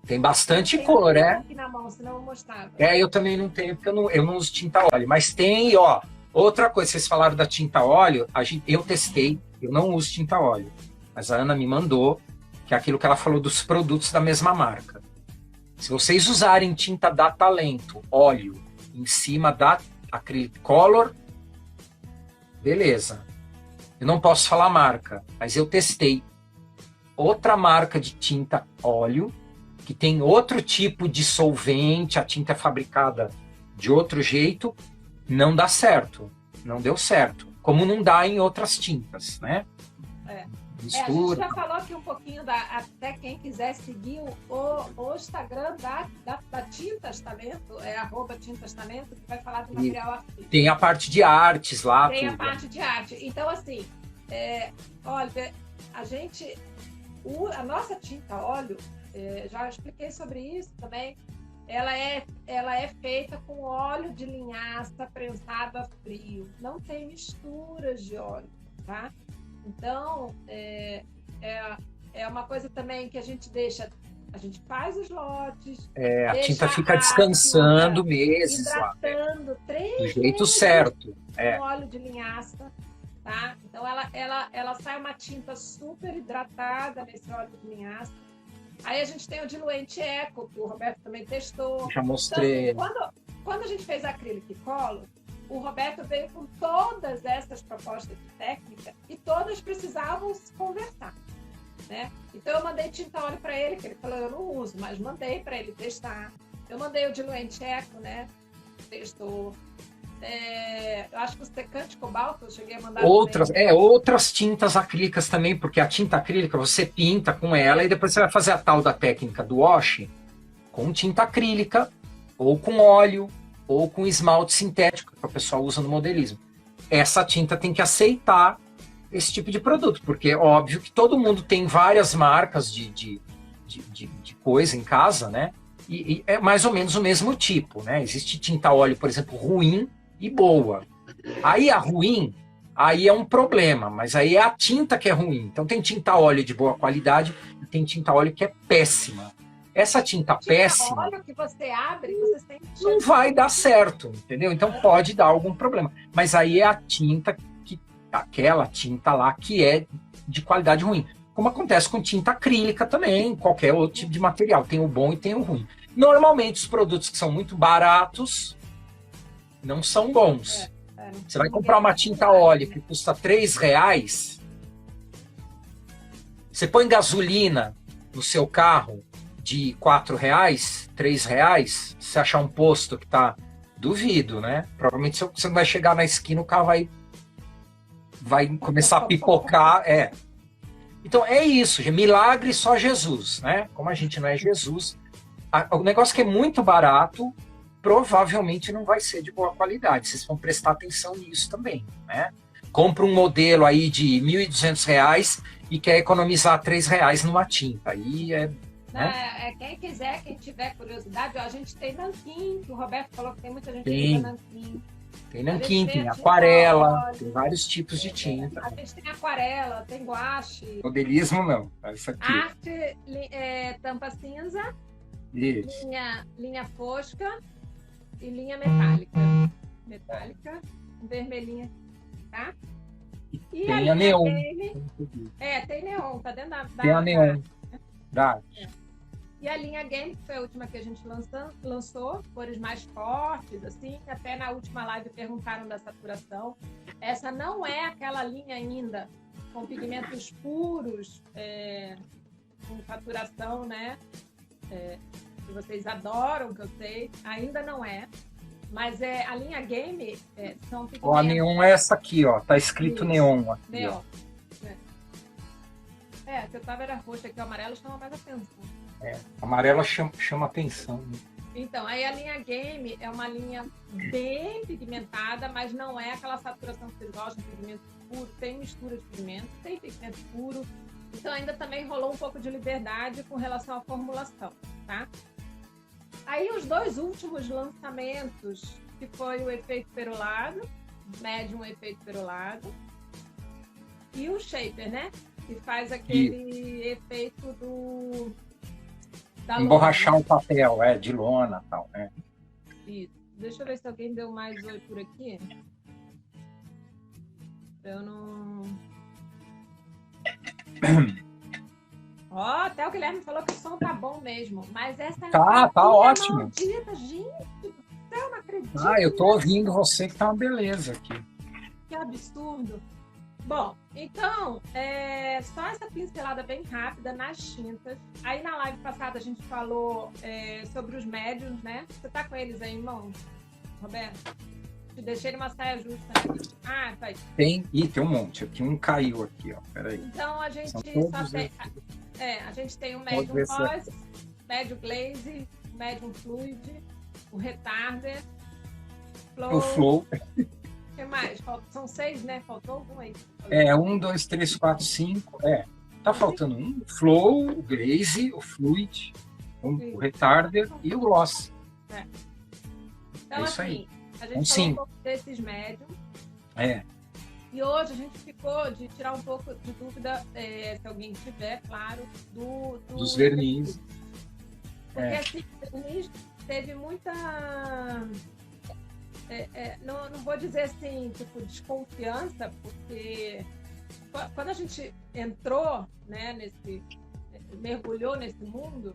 tem bastante cor, né?
Aqui na mão, senão eu mostrava.
Eu também não tenho, porque eu não uso tinta óleo. Mas tem, ó, outra coisa, vocês falaram da tinta óleo, eu testei, eu não uso tinta óleo. Mas a Ana me mandou, que é aquilo que ela falou dos produtos da mesma marca. Se vocês usarem tinta da Talento, óleo, em cima da Acrylic Color, beleza. Eu não posso falar marca, mas eu testei outra marca de tinta óleo, que tem outro tipo de solvente, a tinta é fabricada de outro jeito, não dá certo, não deu certo. Como não dá em outras tintas, né?
A gente já falou aqui um pouquinho, até quem quiser seguir o Instagram da Tintas Talento, @Tintas Talento, que vai falar do material artístico.
Tem a parte de artes lá.
Tem a parte de arte. Então, assim, olha, a nossa tinta óleo, já expliquei sobre isso também, ela é feita com óleo de linhaça prensado a frio. Não tem misturas de óleo, tá? Então, é uma coisa também que a gente faz os lotes.
A tinta fica descansando meses.
Hidratando 3
do jeito
meses
certo.
com óleo de linhaça, tá? Então, ela sai uma tinta super hidratada nesse óleo de linhaça. Aí a gente tem o diluente eco, que o Roberto também testou.
Já mostrei.
Então, quando a gente fez a Acrylic Color, o Roberto veio com todas essas propostas de técnica e todas precisavam se conversar, né? Então eu mandei tinta óleo para ele, que ele falou, eu não uso, mas mandei para ele testar. Eu mandei o diluente eco, né? Testou. Eu acho que o secante cobalto eu cheguei a mandar
outras tintas acrílicas também, porque a tinta acrílica você pinta com ela e depois você vai fazer a tal da técnica do wash com tinta acrílica ou com óleo ou com esmalte sintético, que o pessoal usa no modelismo. Essa tinta tem que aceitar esse tipo de produto, porque é óbvio que todo mundo tem várias marcas de coisa em casa, né? E é mais ou menos o mesmo tipo, né? Existe tinta óleo, por exemplo, ruim e boa. Aí a ruim, aí é um problema, mas aí é a tinta que é ruim. Então tem tinta óleo de boa qualidade e tem tinta óleo que é péssima. Essa tinta péssima,
óleo que você abre, você sente...
não vai dar certo, entendeu? Então pode dar algum problema. Mas aí é a tinta, aquela tinta lá que é de qualidade ruim. Como acontece com tinta acrílica também, qualquer outro tipo de material. Tem o bom e tem o ruim. Normalmente os produtos que são muito baratos não são bons. Você vai comprar uma tinta óleo que custa R$3, você põe gasolina no seu carro de R$4, R$3, se achar um posto que tá, duvido, né? Provavelmente você não vai chegar na esquina, o carro vai começar a pipocar, Então é isso, milagre só Jesus, né? Como a gente não é Jesus, o negócio que é muito barato, provavelmente não vai ser de boa qualidade. Vocês vão prestar atenção nisso também, né? Compra um modelo aí de R$1.200 e quer economizar R$3 numa tinta. Aí
quem quiser, quem tiver curiosidade, a gente tem nanquim, que o Roberto falou que tem muita gente que usa nanquim.
Tem nanquim, tem aquarela, tem vários tipos de tinta.
A gente tem aquarela, tem guache.
Modelismo não, isso aqui.
Arte, tampa cinza, linha fosca e linha metálica, vermelhinha, tá? E
tem a neon.
Tem neon, tá dentro da
tem a neon.
E a linha Game, que foi a última que a gente lançou, cores mais fortes, assim, até na última live perguntaram da saturação. Essa não é aquela linha ainda com pigmentos puros, com saturação, né? Que vocês adoram, que eu sei, ainda não é. Mas a linha Game são pigmentos...
A neon é essa aqui, ó, tá escrito neon aqui.
Neon. Que eu tava era roxa, aqui o amarelo chama mais atenção.
Amarela chama atenção. Né?
Então, aí a linha Game é uma linha bem pigmentada, mas não é aquela saturação que vocês gostam, pigmento puro, tem mistura de pigmento, tem pigmento puro. Então ainda também rolou um pouco de liberdade com relação à formulação, tá? Aí os 2 últimos lançamentos que foi o efeito perolado, médium efeito perolado, e o shaper, né? Que faz aquele efeito da
emborrachar
lona,
o papel, de lona e tal, né?
Isso. Deixa eu ver se alguém deu mais oi por aqui. Eu não... Ó, até o Guilherme falou que o som tá bom mesmo, mas essa
Tá ótimo.
Maldita, gente do céu, não acredito.
Eu tô ouvindo você que tá uma beleza aqui.
Que absurdo. Bom, então, só essa pincelada bem rápida nas tintas. Aí na live passada a gente falou sobre os médiums, né? Você tá com eles aí em mãos, Roberto? Te deixei numa saia justa, né? Ah, tá aí.
Tem um monte. Aqui um caiu aqui, ó. Peraí.
Então a gente só tem... a gente tem o médium Ross, médium Glaze, o médium Fluid, o Retarder,
o Flow.
O que mais? São 6, né? Faltou algum aí?
1, 2, 3, 4, 5. Tá faltando um. O Flow, o Glaze, o Fluid, o Retarder e o Gloss.
Então,
isso
assim,
aí.
a gente falou um pouco desses médiums. E hoje a gente ficou de tirar um pouco de dúvida, se alguém tiver, claro, dos
vernizes.
Porque assim, o verniz teve muita... não vou dizer assim, tipo, desconfiança, porque quando a gente entrou, né, mergulhou nesse mundo,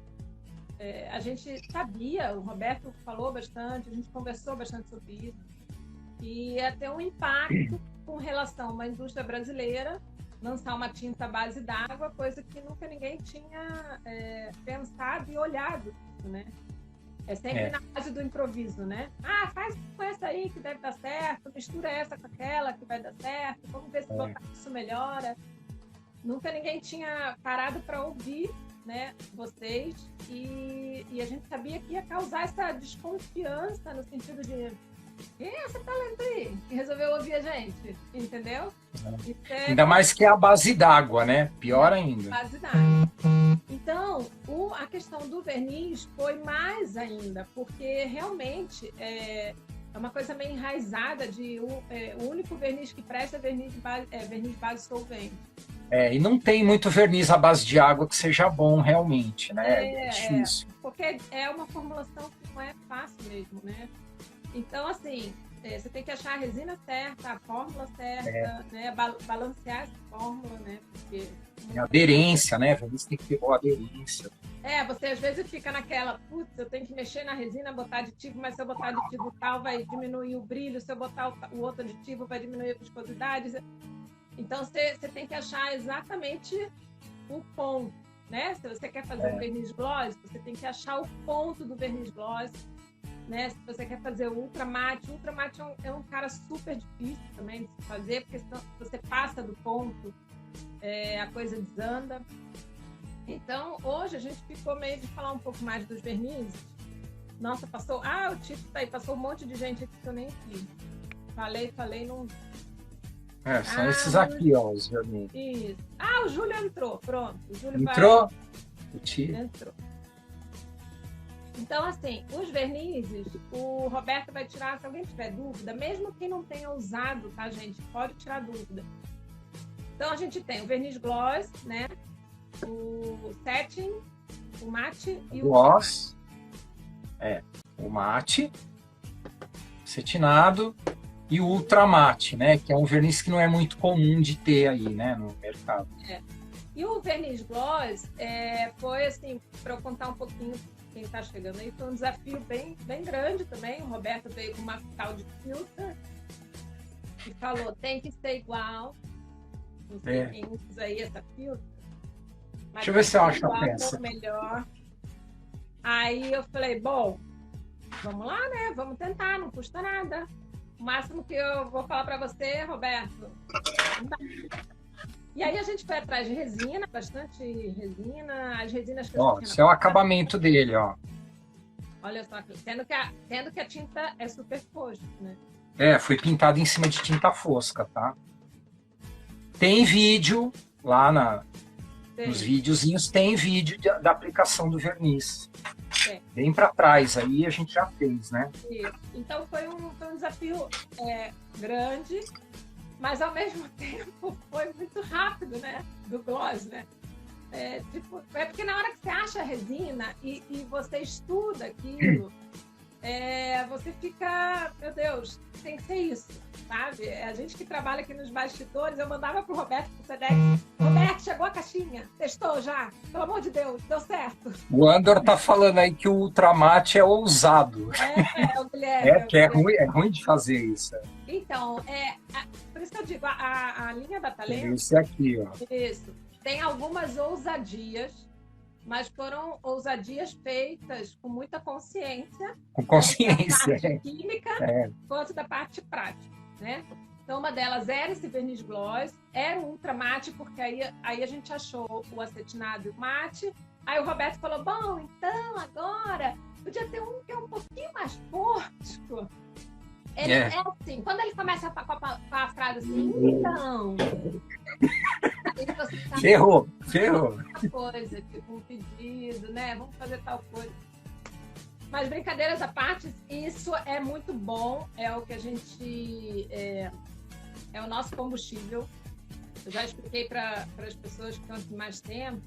a gente sabia, o Roberto falou bastante, a gente conversou bastante sobre isso, e ia ter um impacto com relação a uma indústria brasileira lançar uma tinta à base d'água, coisa que nunca ninguém tinha pensado e olhado, né? É sempre na base do improviso, né? Ah, faz com essa aí que deve dar certo, mistura essa com aquela que vai dar certo, vamos ver se botar isso melhora. Nunca ninguém tinha parado para ouvir, né, vocês, e a gente sabia que ia causar essa desconfiança no sentido de quem é essa talento aí que resolveu ouvir a gente, entendeu?
Ainda mais que é a base d'água, né? Pior ainda.
Base d'água. Então, a questão do verniz foi mais ainda, porque realmente é uma coisa meio enraizada de o único verniz que presta é verniz base solvente.
E não tem muito verniz à base de água que seja bom realmente, né? É difícil.
Porque é uma formulação que não é fácil mesmo, né? Então, assim, você tem que achar a resina certa, a fórmula certa, né? Balancear essa fórmula, né? Porque...
A aderência, né? Verniz tem que ter boa aderência.
Você às vezes fica naquela, putz, eu tenho que mexer na resina, botar aditivo, mas se eu botar aditivo tal, vai diminuir o brilho, se eu botar o outro aditivo, vai diminuir a viscosidade. Então, você tem que achar exatamente o ponto, né? Se você quer fazer um verniz gloss, você tem que achar o ponto do verniz gloss, né? Se você quer fazer o ultramate é um cara super difícil também de se fazer, porque se você passa do ponto, a coisa desanda. Então, hoje a gente ficou meio de falar um pouco mais dos vernizes. Nossa, passou... o Tito tá aí, passou um monte de gente aqui que eu nem vi. Falei, não...
São esses aqui, ó, os vernizes.
Isso. O Júlio entrou, pronto. O Júlio
entrou?
Entrou. Então, assim, os vernizes, o Roberto vai tirar, se alguém tiver dúvida, mesmo quem não tenha usado, tá, gente? Pode tirar dúvida. Então, a gente tem o verniz gloss, né? O setting, o mate e o
gloss. O mate, cetinado e o ultramate, né? Que é um verniz que não é muito comum de ter aí, né? No mercado.
E o verniz gloss foi, assim, para eu contar um pouquinho quem está chegando aí, foi um desafio bem, bem grande também. O Roberto veio com uma tal de filter e falou, tem que ser igual. Não sei quem usa aí essa filter.
Deixa eu ver se eu acho a peça.
Melhor. Aí eu falei, bom, vamos lá, né? Vamos tentar, não custa nada. O máximo que eu vou falar para você, Roberto. E aí a gente foi atrás de resina, bastante resina. As resinas que eu
esse é o acabamento dele, ó.
Olha só, sendo que a tinta é super fosca, né?
Foi pintado em cima de tinta fosca, tá? Tem vídeo lá nos videozinhos, tem vídeo da aplicação do verniz. bem para trás, aí a gente já fez, né?
Isso. Então foi um desafio grande, mas ao mesmo tempo foi muito rápido, né? Do gloss, né? Porque na hora que você acha a resina e você estuda aquilo, você fica, meu Deus, tem que ser isso, sabe? A gente que trabalha aqui nos bastidores, eu mandava pro Roberto, pro Sedex, Roberto, chegou a caixinha, testou já? Pelo amor de Deus, deu certo.
O Andor tá falando aí que o Ultramate é ousado.
O Guilherme.
É ruim de fazer isso.
Então, por isso que eu digo, a linha da Talento...
Esse aqui, ó.
Isso. Tem algumas ousadias, mas foram ousadias feitas com muita consciência.
Com consciência.
Tanto da parte química quanto da parte prática, né? Então, uma delas era esse verniz gloss, era o ultra mate, porque aí a gente achou o acetinado e o mate. Aí o Roberto falou, bom, então agora podia ter um que é um pouquinho mais fosco. Ele é assim, quando ele começa com a frase assim, então...
Ferrou.
Coisa, tipo um pedido, né? Vamos fazer tal coisa. Mas brincadeiras à parte, isso é muito bom, é o que a gente... É o nosso combustível. Eu já expliquei para as pessoas que estão aqui mais tempo.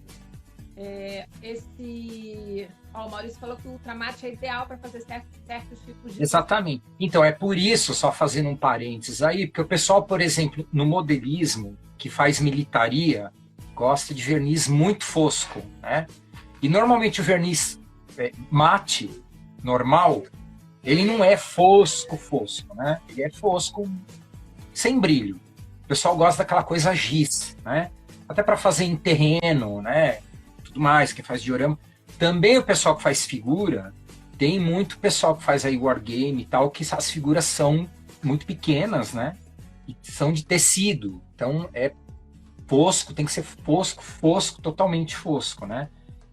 O Maurício falou que o Ultramate é ideal para fazer certos tipos de...
Exatamente. Então, é por isso, só fazendo um parênteses aí, porque o pessoal, por exemplo, no modelismo, que faz militaria, gosta de verniz muito fosco, né? E normalmente o verniz mate, normal, ele não é fosco, né? Ele é fosco sem brilho. O pessoal gosta daquela coisa giz, né? Até para fazer em terreno, né? Tudo mais, que faz diorama. Também o pessoal que faz figura, tem muito pessoal que faz aí wargame e tal, que as figuras são muito pequenas, né? E são de tecido. Então é fosco, tem que ser fosco, totalmente fosco, né?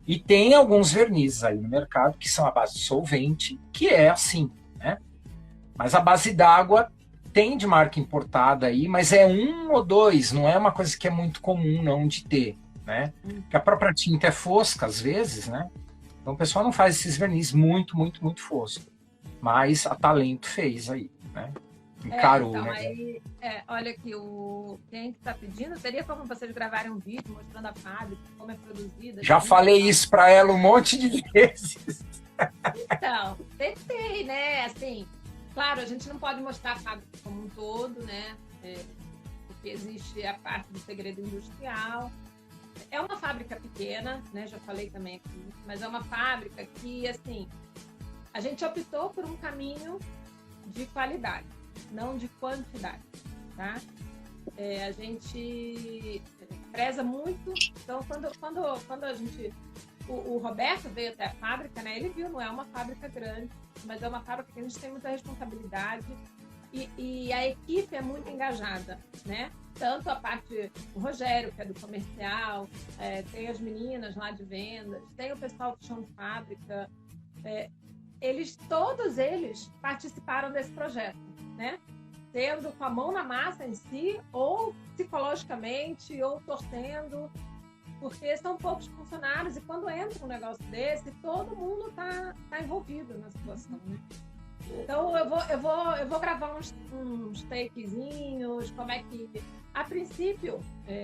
E tem alguns vernizes aí no mercado que são a base de solvente, que é assim, né? Mas a base d'água tem de marca importada aí, mas é um ou dois, não é uma coisa que é muito comum não de ter, né? Porque a própria tinta é fosca às vezes, né? Então o pessoal não faz esses vernizes muito fosco. Mas a Talento fez aí, né? Encarou,
então,
né?
Aí, olha aqui, o cliente está pedindo, seria como vocês gravarem um vídeo mostrando a fábrica, como é produzida?
Já falei isso para ela um monte de vezes.
Então, tentei, né? Assim, claro, a gente não pode mostrar a fábrica como um todo, né? Porque existe a parte do segredo industrial. É uma fábrica pequena, né? Já falei também aqui, mas é uma fábrica que, assim, a gente optou por um caminho de qualidade, não de quantidade, tá? A gente preza muito, então quando a gente... O Roberto veio até a fábrica, né? Ele viu, não é uma fábrica grande, mas é uma fábrica que a gente tem muita responsabilidade e a equipe é muito engajada, né? Tanto a parte, o Rogério, que é do comercial, tem as meninas lá de vendas, tem o pessoal do chão de fábrica, todos eles participaram desse projeto, né? Tendo com a mão na massa em si, ou psicologicamente, ou torcendo, porque são poucos funcionários e quando entra um negócio desse, todo mundo tá envolvido na situação, né? Então eu vou gravar uns takezinhos, como é que... A princípio,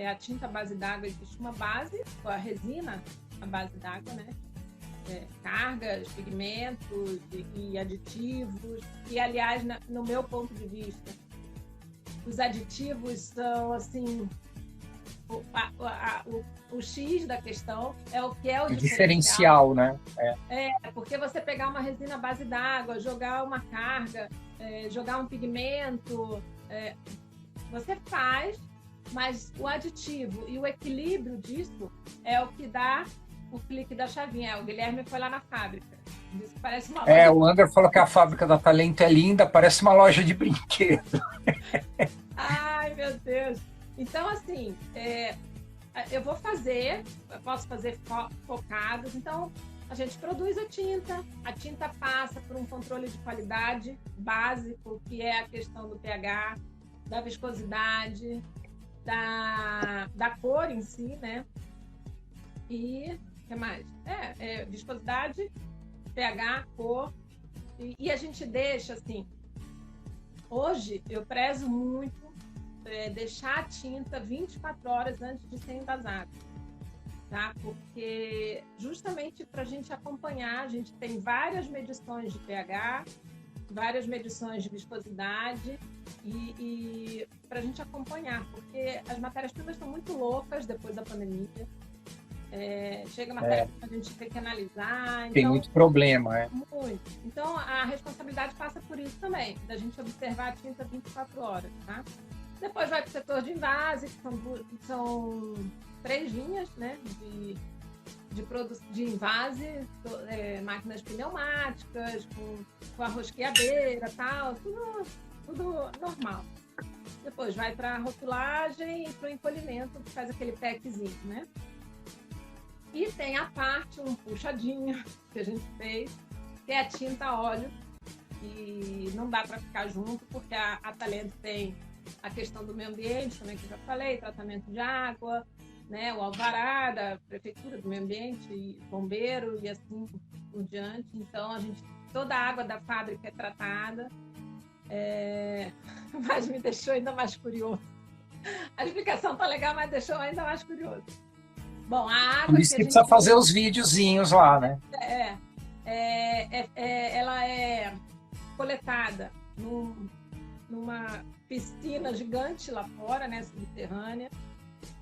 a tinta base d'água existe uma base, a resina, a base d'água, né? Cargas, pigmentos e aditivos. E, aliás, no meu ponto de vista, os aditivos são, assim, o X da questão, é o que é o
diferencial, né?
Porque você pegar uma resina base d'água, jogar uma carga, jogar um pigmento, você faz, mas o aditivo e o equilíbrio disso é o que dá o clique da chavinha. O Guilherme foi lá na fábrica. Disse que parece uma loja.
O André falou que a fábrica da Talento é linda, parece uma loja de brinquedo.
Ai, meu Deus. Então, assim, eu posso fazer focados. Então, a gente produz a tinta passa por um controle de qualidade básico, que é a questão do pH, da viscosidade, da cor em si, né? E o que mais? Viscosidade pH, cor, e a gente deixa assim. Hoje eu prezo muito deixar a tinta 24 horas antes de ser envasada, tá? Porque justamente para a gente acompanhar, a gente tem várias medições de pH, várias medições de viscosidade e para a gente acompanhar, porque as matérias-primas estão muito loucas depois da pandemia. Chega matéria que a gente tem que analisar.
Tem muito problema,
Muito. Então, a responsabilidade passa por isso também, da gente observar a tinta 24 horas, tá? Depois vai para o setor de invase, que são 3 linhas, né, de invase, máquinas pneumáticas, com a rosqueadeira e tal, tudo normal. Depois vai para a rotulagem e para o encolhimento, que faz aquele packzinho, né? E tem a parte, um puxadinho que a gente fez, que é a tinta a óleo, e não dá para ficar junto, porque a Talento tem a questão do meio ambiente, também que eu já falei, tratamento de água, né, o alvará da prefeitura do meio ambiente, e bombeiro e assim por diante. Então, toda a água da fábrica é tratada, mas me deixou ainda mais curioso. A explicação tá legal, mas deixou ainda mais curioso. Bom, a água
por isso que precisa fazer os videozinhos lá, né?
Ela é coletada numa piscina gigante lá fora, né, subterrânea.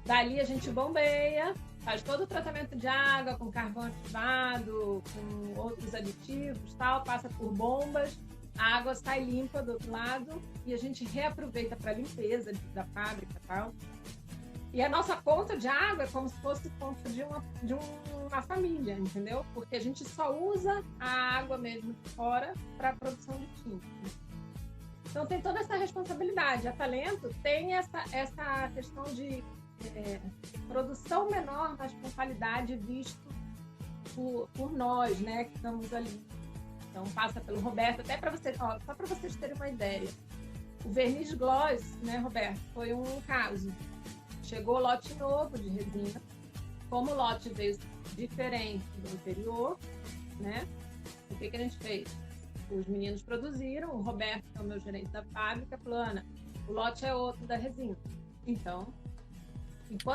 Dali a gente bombeia, faz todo o tratamento de água com carvão ativado, com outros aditivos, tal, passa por bombas, a água sai limpa do outro lado e a gente reaproveita para limpeza da fábrica, tal. E a nossa conta de água é como se fosse conta de uma família, entendeu? Porque a gente só usa a água mesmo de fora para a produção de tinta. Então tem toda essa responsabilidade. A Talento tem essa questão de produção menor, mas com qualidade visto por nós, né, que estamos ali. Então passa pelo Roberto, até para vocês, só para vocês terem uma ideia. O verniz gloss, né, Roberto, foi um caso. Chegou lote novo de resina. Como o lote veio diferente do anterior, né? O que a gente fez? Os meninos produziram, o Roberto, que é o meu gerente da fábrica, falou: Ana, o lote é outro da resina. Então,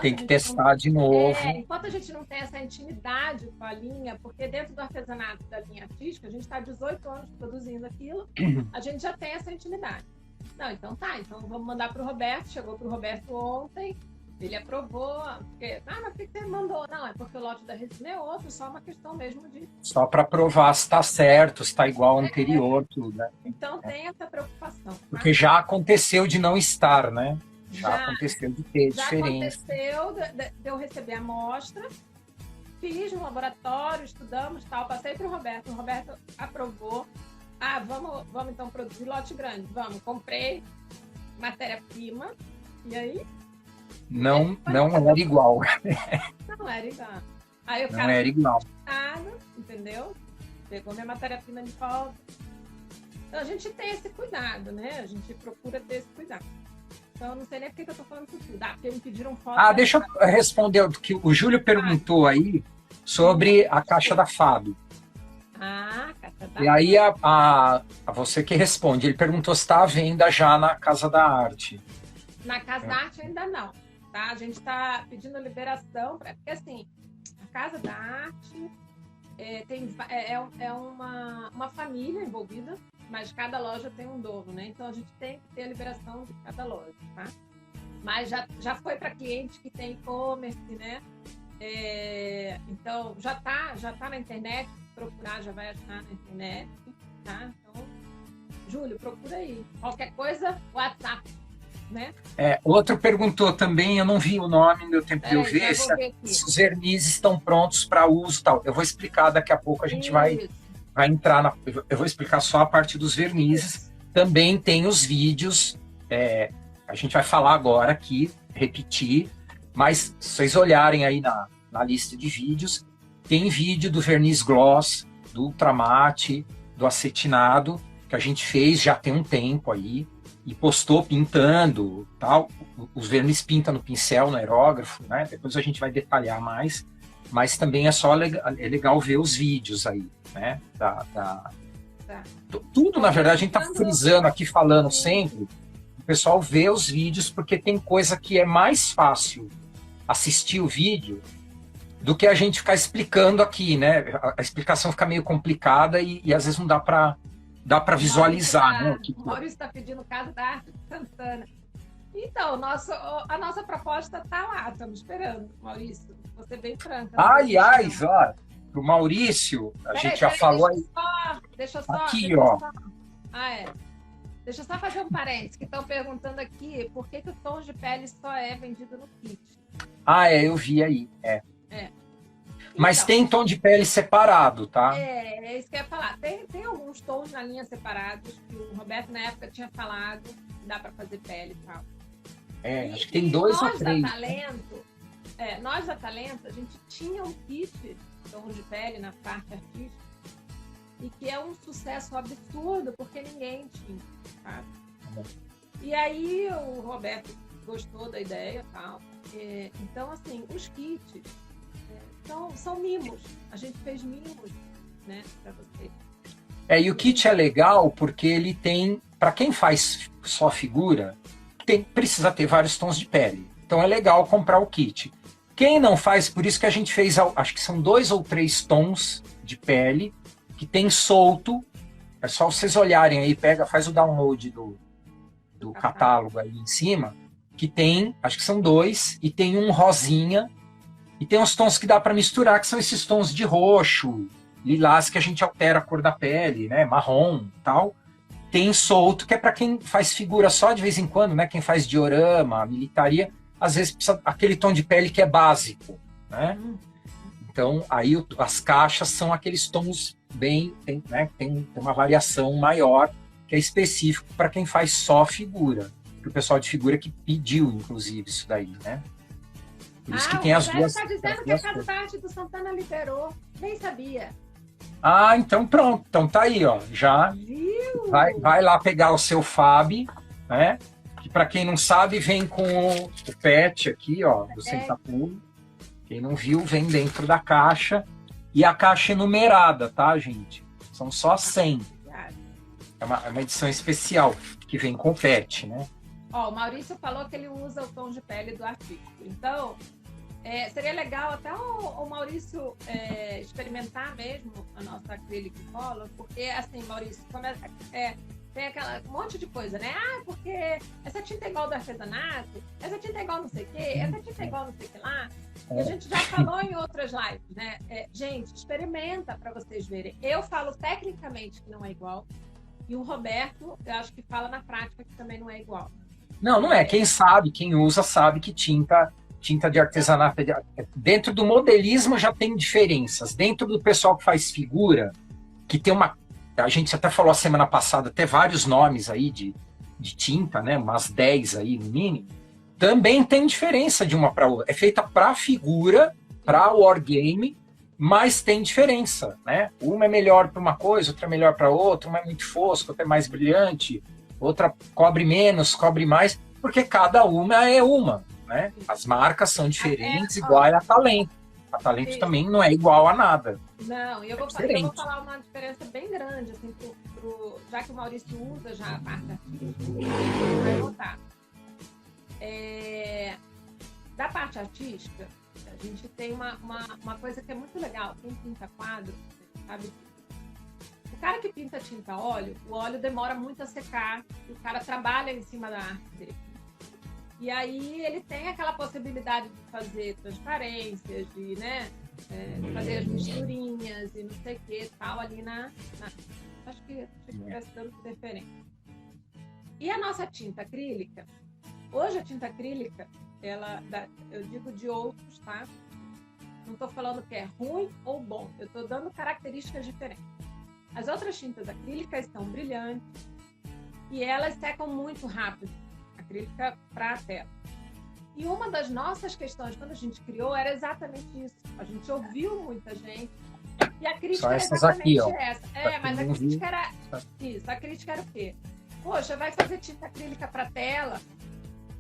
tem que testar de novo.
Enquanto a gente não tem essa intimidade com a linha, porque dentro do artesanato da linha artística, a gente está 18 anos produzindo aquilo, a gente já tem essa intimidade. Não, então tá, então vamos mandar para o Roberto. Chegou para o Roberto ontem. Ele aprovou, porque, mas por que você mandou? Não, é porque o lote da resina é outro, só uma questão mesmo de...
Só para provar se está certo, se está igual ao anterior, tudo, né?
Então tem essa preocupação. Tá?
Porque já aconteceu de não estar, né? Já aconteceu de ter diferença.
Já aconteceu de eu receber a amostra, fiz no laboratório, estudamos, tal, passei para o Roberto aprovou. Ah, vamos então produzir lote grande, vamos, comprei matéria-prima, e aí...
Não era igual.
Não era igual. Aí o
não
cara
era igual.
Entendeu? Pegou minha matéria-prima de volta. Então a gente tem esse cuidado, né? A gente procura ter esse cuidado. Então eu não sei nem por que eu tô falando isso tudo. Porque me pediram foto.
Deixa eu responder o que o Júlio perguntou aí sobre a caixa da Fábio.
Caixa da
E aí a você que responde. Ele perguntou se está à venda já na Casa da Arte.
Na Casa da Arte ainda não. Tá? A gente está pedindo liberação, porque assim, a Casa da Arte é uma família envolvida, mas cada loja tem um dono, né? Então a gente tem que ter a liberação de cada loja, tá? Mas já foi para cliente que tem e-commerce, né? Então já tá na internet, procurar já vai achar na internet, tá? Então, Júlio, procura aí. Qualquer coisa, WhatsApp. Né?
Outro perguntou também, eu não vi o nome, deu tempo de eu ver, se os vernizes estão prontos para uso e tal. Eu vou explicar daqui a pouco, a gente vai entrar eu vou explicar só a parte dos vernizes. Também tem os vídeos, a gente vai falar agora aqui, repetir, mas se vocês olharem aí na lista de vídeos, tem vídeo do verniz gloss, do ultramate, do acetinado, que a gente fez já tem um tempo aí, e postou pintando, tal. Os verniz pinta no pincel, no aerógrafo, né? Depois a gente vai detalhar mais. mas também é legal ver os vídeos aí, né?
Tá.
Tudo, na verdade, a gente está frisando aqui, falando sempre, o pessoal vê os vídeos, porque tem coisa que é mais fácil assistir o vídeo do que a gente ficar explicando aqui, né? A explicação fica meio complicada e às vezes não dá para visualizar, né?
O Maurício está pedindo o caso da arte Santana. Então, a nossa proposta está lá, estamos esperando, Maurício. Você bem franca.
Aliás, ó, pro Maurício, a gente já falou aí.
Deixa eu só.
Aqui, ó.
Deixa eu só fazer um parênteses, que estão perguntando aqui por que o tom de pele só é vendido no kit.
Eu vi aí. Mas
então,
tem tom de pele separado, tá?
É isso que eu ia falar. Tem alguns tons na linha separados, que o Roberto na época tinha falado, que dá para fazer pele e tal.
Acho que tem 2 ou 3.
Nós da Talento, a gente tinha um kit de tons de pele na parte artística, e que é um sucesso absurdo, porque ninguém tinha, sabe? E aí o Roberto gostou da ideia e tal. Então, assim, os kits são mimos. A gente fez mimos, né, para vocês.
E o kit é legal porque ele tem, para quem faz só figura, precisa ter vários tons de pele. Então é legal comprar o kit. Quem não faz, por isso que a gente fez, acho que são 2 ou 3 tons de pele, que tem solto. É só vocês olharem aí, faz o download do catálogo aí em cima, que tem, acho que são 2, e tem um rosinha, e tem uns tons que dá para misturar, que são esses tons de roxo, lilás, que a gente altera a cor da pele, né, marrom e tal. Tem solto, que é para quem faz figura só de vez em quando, né, quem faz diorama, militaria, às vezes precisa aquele tom de pele que é básico, né? Então, aí as caixas são aqueles tons tem uma variação maior, que é específico para quem faz só figura. O pessoal de figura que pediu, inclusive, isso daí, né? Por isso que tem as duas.
Está dizendo que a Casa da Arte do Santana liberou. Nem sabia.
Então pronto. Então tá aí, ó. Já vai lá pegar o seu Fab, né? Que para quem não sabe, vem com o pet aqui, ó, do Sentapulo. Quem não viu, vem dentro da caixa. E a caixa é numerada, tá, gente? São só 100. É uma edição especial, que vem com o pet, né?
O Maurício falou que ele usa o tom de pele do artístico. Então, seria legal até o Maurício experimentar mesmo a nossa acrylic color, porque, assim, Maurício, tem aquela um monte de coisa, né? Porque essa tinta é igual do artesanato, essa tinta é igual não sei o quê, essa tinta é igual não sei o que lá. E a gente já falou em outras lives, né? Gente, experimenta para vocês verem. Eu falo tecnicamente que não é igual, e o Roberto, eu acho que fala na prática que também não é igual.
Não é. Quem sabe, quem usa, sabe que tinta de artesanato... Dentro do modelismo já tem diferenças. Dentro do pessoal que faz figura, que tem uma... A gente até falou a semana passada, até vários nomes aí de tinta, né? Umas 10 aí no mínimo. Também tem diferença de uma para outra. É feita para figura, para wargame, mas tem diferença, né? Uma é melhor para uma coisa, outra é melhor para outra, uma é muito fosca, outra é mais brilhante, outra cobre menos, cobre mais, porque cada uma é uma, né? As marcas são diferentes, igual a Talento. A Talento também não é igual a nada.
Não, eu vou falar uma diferença bem grande, assim, já que o Maurício usa já a parte artística, vai notar. Da parte artística, a gente tem uma coisa que é muito legal. Quem pinta quadro, sabe? O cara que pinta tinta a óleo, o óleo demora muito a secar, e o cara trabalha em cima da arte dele. E aí ele tem aquela possibilidade de fazer transparências, de, né, fazer as misturinhas e não sei o que, tal, ali acho que estivesse dando interferência. E a nossa tinta acrílica, hoje a tinta acrílica, eu digo de outros, tá? Não estou falando que é ruim ou bom, eu estou dando características diferentes. As outras tintas acrílicas são brilhantes e elas secam muito rápido, acrílica para a tela. E uma das nossas questões quando a gente criou era exatamente isso. A gente ouviu muita gente e a crítica era exatamente essa. Mas a crítica era isso. A crítica era o quê? Poxa, vai fazer tinta acrílica para tela?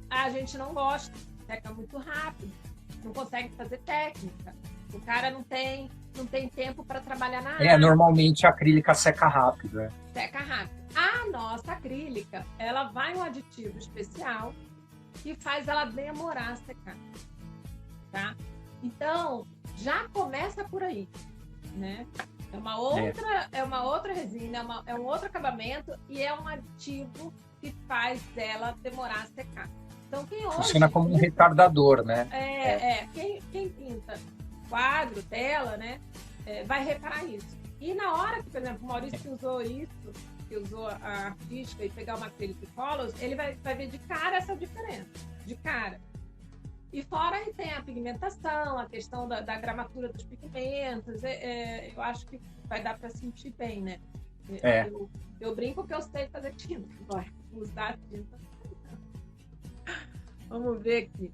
A gente não gosta, seca muito rápido, não consegue fazer técnica. O cara não tem tempo para trabalhar na água.
Normalmente a acrílica seca rápido, né?
Seca rápido. A nossa acrílica, ela vai um aditivo especial que faz ela demorar a secar, tá? Então, já começa por aí, né? É uma outra resina, é um outro acabamento e é um aditivo que faz dela demorar a secar. Então, quem hoje...
Funciona como um retardador, né?
Quem pinta quadro, tela, né? Vai reparar isso. E na hora que, por exemplo, o Maurício usou isso, que usou a artística e pegar uma acrylic colors, ele vai ver de cara essa diferença, de cara. E fora aí tem a pigmentação, a questão da gramatura dos pigmentos, eu acho que vai dar para sentir bem, né? Eu brinco que eu sei fazer tinta, agora usar tinta. Vamos ver aqui.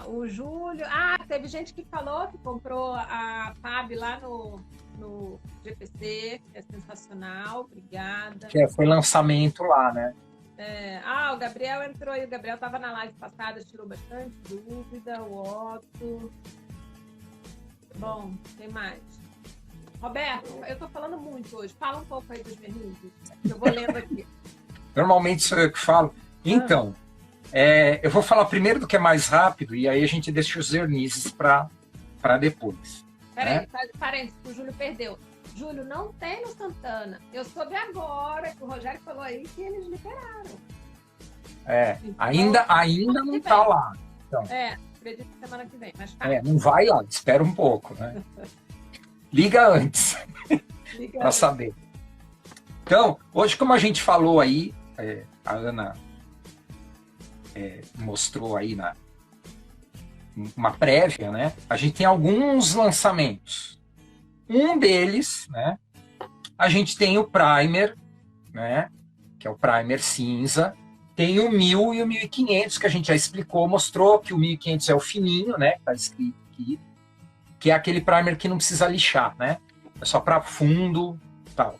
O Júlio... teve gente que falou que comprou a Fab lá no GPC, que é sensacional, obrigada.
Foi lançamento lá, né?
O Gabriel entrou aí, o Gabriel estava na live passada, tirou bastante dúvida, o Otto. Bom, tem mais. Roberto, eu tô falando muito hoje, fala um pouco aí dos vernizes, eu vou lendo aqui.
Normalmente sou eu que falo. Então, eu vou falar primeiro do que é mais rápido e aí a gente deixa os vernizes para depois.
Peraí, parênteses, o Júlio perdeu. Júlio, não tem no Santana. Eu soube agora que o Rogério falou aí que eles liberaram.
Então, ainda não tá lá. Então,
acredito que semana que vem. Mas
não vai lá, espera um pouco, né? Liga antes para saber. Então, hoje, como a gente falou aí, a Ana mostrou aí uma prévia, né? A gente tem alguns lançamentos. Um deles, né? A gente tem o primer, né? Que é o primer cinza. Tem o 1000 e o 1500, que a gente já explicou, mostrou que o 1500 é o fininho, né? Tá escrito aqui. Que é aquele primer que não precisa lixar, né? É só para fundo e tal.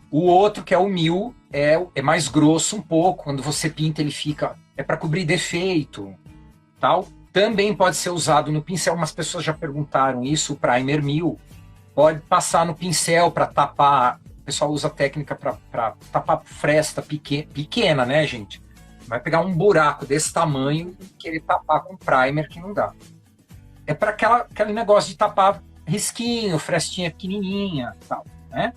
O outro, que é o 1000, é mais grosso um pouco. Quando você pinta, ele fica... É para cobrir defeito, tal. Também pode ser usado no pincel. Umas pessoas já perguntaram isso. O primer 1000 pode passar no pincel para tapar. O pessoal usa a técnica para tapar fresta pequena, né, gente? Vai pegar um buraco desse tamanho e querer tapar com primer, que não dá. É para aquele negócio de tapar risquinho, frestinha pequenininha, tal, né?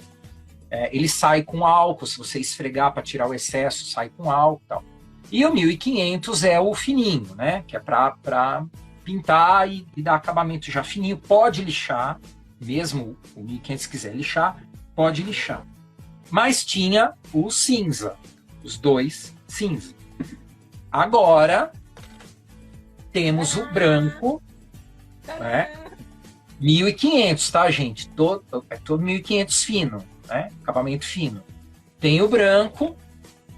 Ele sai com álcool, se você esfregar para tirar o excesso, sai com álcool, tal. E o 1500 é o fininho, né? Que é para pintar e dar acabamento já fininho. Pode lixar, mesmo o 1500 quiser lixar, pode lixar. Mas tinha o cinza, os dois cinza. Agora temos o branco, né? 1500, tá, gente? É todo 1500 fino, né? Acabamento fino. Tem o branco,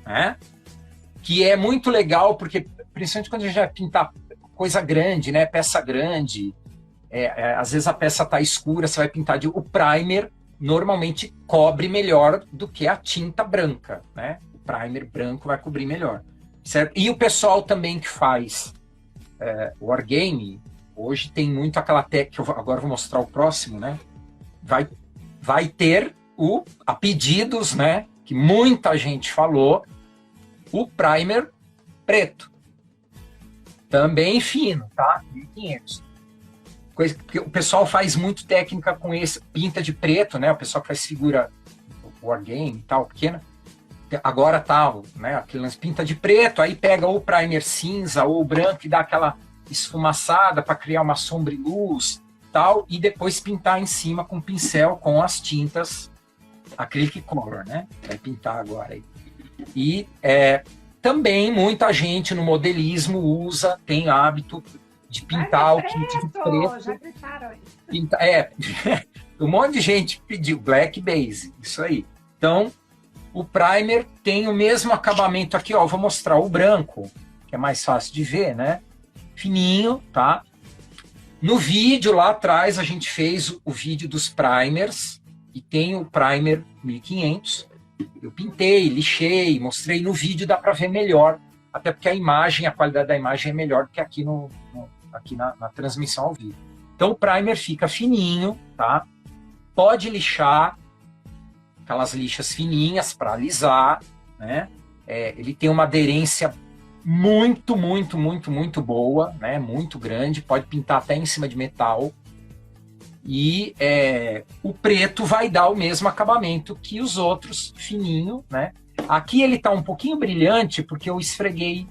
né? Que é muito legal, porque principalmente quando a gente vai pintar coisa grande, né? Peça grande, às vezes a peça tá escura, você vai pintar o primer normalmente cobre melhor do que a tinta branca, né? O primer branco vai cobrir melhor, certo? E o pessoal também que faz wargame, hoje tem muito aquela técnica, agora vou mostrar o próximo, né? Vai ter a pedidos, né? Que muita gente falou, o primer preto. Também fino, tá? 1500. Coisa que o pessoal faz muito técnica com esse, pinta de preto, né? O pessoal que faz figura wargame e tal, pequena. Agora tá, né? Aquele lance pinta de preto, aí pega ou o primer cinza ou o branco e dá aquela esfumaçada para criar uma sombra e luz, tal, e depois pintar em cima com pincel com as tintas acrylic color, né? Vai pintar agora aí. E também muita gente no modelismo tem hábito de pintar o kit de preto.
Já gritaram aí.
Um monte de gente pediu black base, isso aí. Então, o primer tem o mesmo acabamento aqui, ó. Eu vou mostrar o branco, que é mais fácil de ver, né? Fininho, tá? No vídeo lá atrás a gente fez o vídeo dos primers e tem o primer 1500. Eu pintei, lixei, mostrei no vídeo, dá para ver melhor, até porque a qualidade da imagem é melhor do que aqui aqui na transmissão ao vivo. Então o primer fica fininho, tá? Pode lixar, aquelas lixas fininhas para alisar, né? Ele tem uma aderência muito, muito, muito, muito boa, né? Muito grande, pode pintar até em cima de metal. E o preto vai dar o mesmo acabamento que os outros, fininho, né? Aqui ele tá um pouquinho brilhante porque eu esfreguei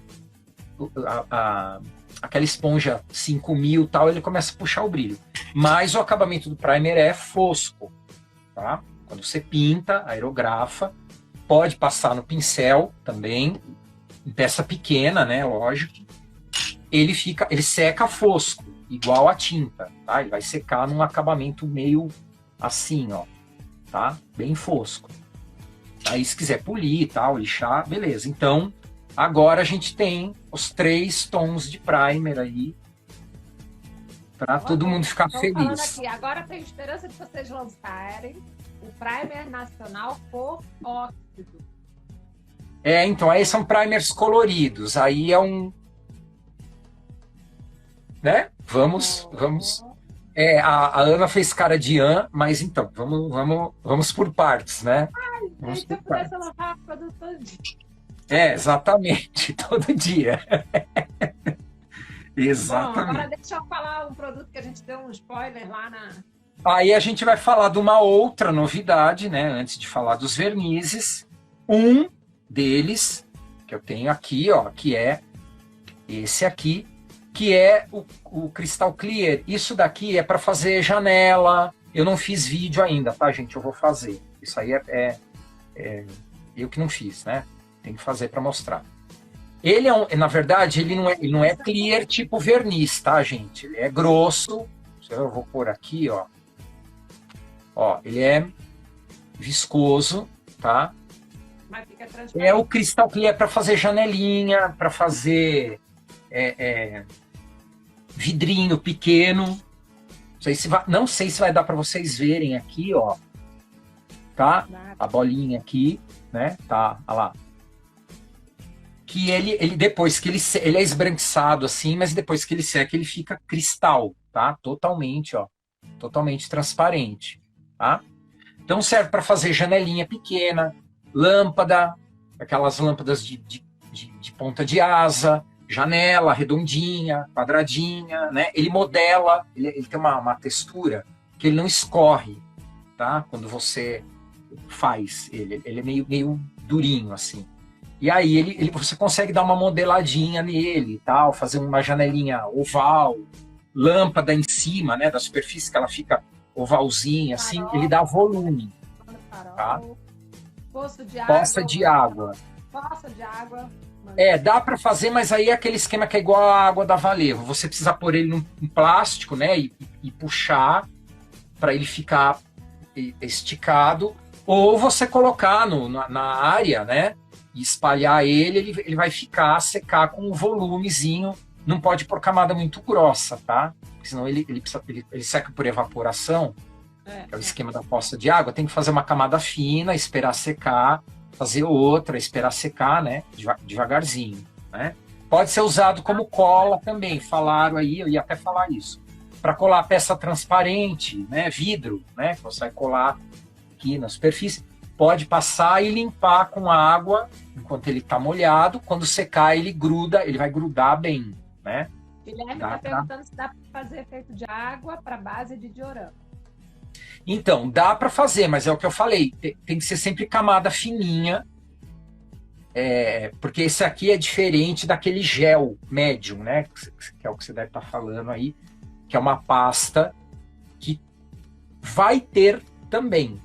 aquela esponja 5000 e tal, ele começa a puxar o brilho. Mas o acabamento do primer é fosco, tá? Quando você pinta, aerografa, pode passar no pincel também, em peça pequena, né? Lógico. Ele seca fosco, igual a tinta, tá? Ele vai secar num acabamento meio assim, ó, tá? Bem fosco. Aí se quiser polir e tal, lixar, beleza. Então, agora a gente tem os 3 tons de primer aí, para todo mundo ficar feliz.
Aqui, agora tem esperança de vocês lançarem o primer nacional por óxido.
Então, aí são primers coloridos, aí é um... Né? Vamos... A Ana fez cara de mas então, vamos por partes, né?
Ai, gente, eu começo a lavar produto todo dia.
Exatamente, todo dia. Exatamente.
Bom, agora deixa eu falar um produto que a gente deu um spoiler lá na...
Aí a gente vai falar de uma outra novidade, né? Antes de falar dos vernizes. Um deles, que eu tenho aqui, ó, que é esse aqui, que é o Crystal Clear. Isso daqui é para fazer janela. Eu não fiz vídeo ainda, tá, gente? Eu vou fazer. Isso aí eu que não fiz, né? Tem que fazer para mostrar. Ele na verdade, ele não é clear tipo verniz, tá, gente? Ele é grosso. Eu vou pôr aqui, ó. Ó, ele é viscoso, tá?
Mas fica transparente.
É o Crystal Clear para fazer janelinha, para fazer vidrinho pequeno. Não sei se vai dar para vocês verem aqui, ó. Tá? A bolinha aqui, né? Tá, olha lá. Que ele depois que ele é esbranquiçado assim, mas depois que ele seca, ele fica cristal, tá? Totalmente, ó. Totalmente transparente, tá? Então serve para fazer janelinha pequena, lâmpada, aquelas lâmpadas de ponta de asa, janela redondinha, quadradinha, né? Ele modela, ele tem uma textura que ele não escorre, tá? Quando você faz ele é meio durinho assim. E aí você consegue dar uma modeladinha nele, tal, fazer uma janelinha oval, lâmpada em cima, né, da superfície que ela fica ovalzinha, assim, ele dá volume. Tá?
Poça de água.
Poça de água.
Poça de água.
Dá para fazer, mas aí é aquele esquema que é igual a água da Vallejo. Você precisa pôr ele num plástico, né, e puxar para ele ficar esticado, ou você colocar na área, né, e espalhar ele vai secar com um volumezinho. Não pode pôr camada muito grossa, tá? Porque senão ele seca por evaporação, que é o esquema da poça de água. Tem que fazer uma camada fina, esperar secar, fazer outra, esperar secar, né? Devagarzinho, né? Pode ser usado como cola também. Falaram aí, eu ia até falar isso. Para colar peça transparente, né? Vidro, né? Que você vai colar aqui na superfície. Pode passar e limpar com água enquanto ele está molhado. Quando secar, ele vai grudar bem, né?
Guilherme está perguntando se dá para fazer efeito de água para base de diorama.
Então, dá para fazer, mas é o que eu falei. Tem que ser sempre camada fininha, porque esse aqui é diferente daquele gel médium, né? Que é o que você deve estar falando aí, que é uma pasta que vai ter também,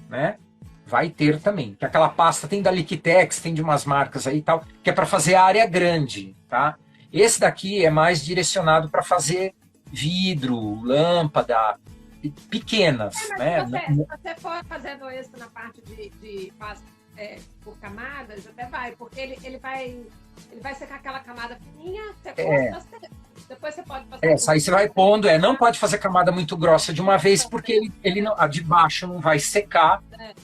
né? Vai ter também. Que aquela pasta tem da Liquitex, tem de umas marcas aí e tal, que é para fazer área grande, tá? Esse daqui é mais direcionado para fazer vidro, lâmpada, pequenas, né?
Se você for fazendo isso na parte de por camadas, até vai, porque ele vai secar aquela camada fininha, depois você pode passar.
Aí você vai pondo, não pode fazer camada muito grossa de uma vez, porque a de baixo não vai secar,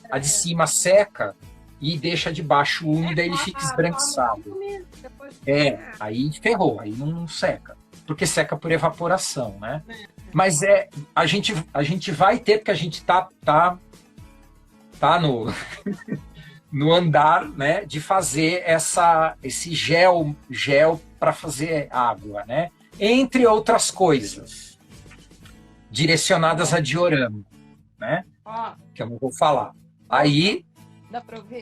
a de cima seca e deixa de baixo úmida e ele fica esbranquiçado. Aí ferrou, aí não seca. porque seca por evaporação, né? Mas a gente vai ter, porque a gente tá no andar, né, de fazer esse gel para fazer água, né? Entre outras coisas, direcionadas a diorama, né? Que eu não vou falar. Aí
dá para ver?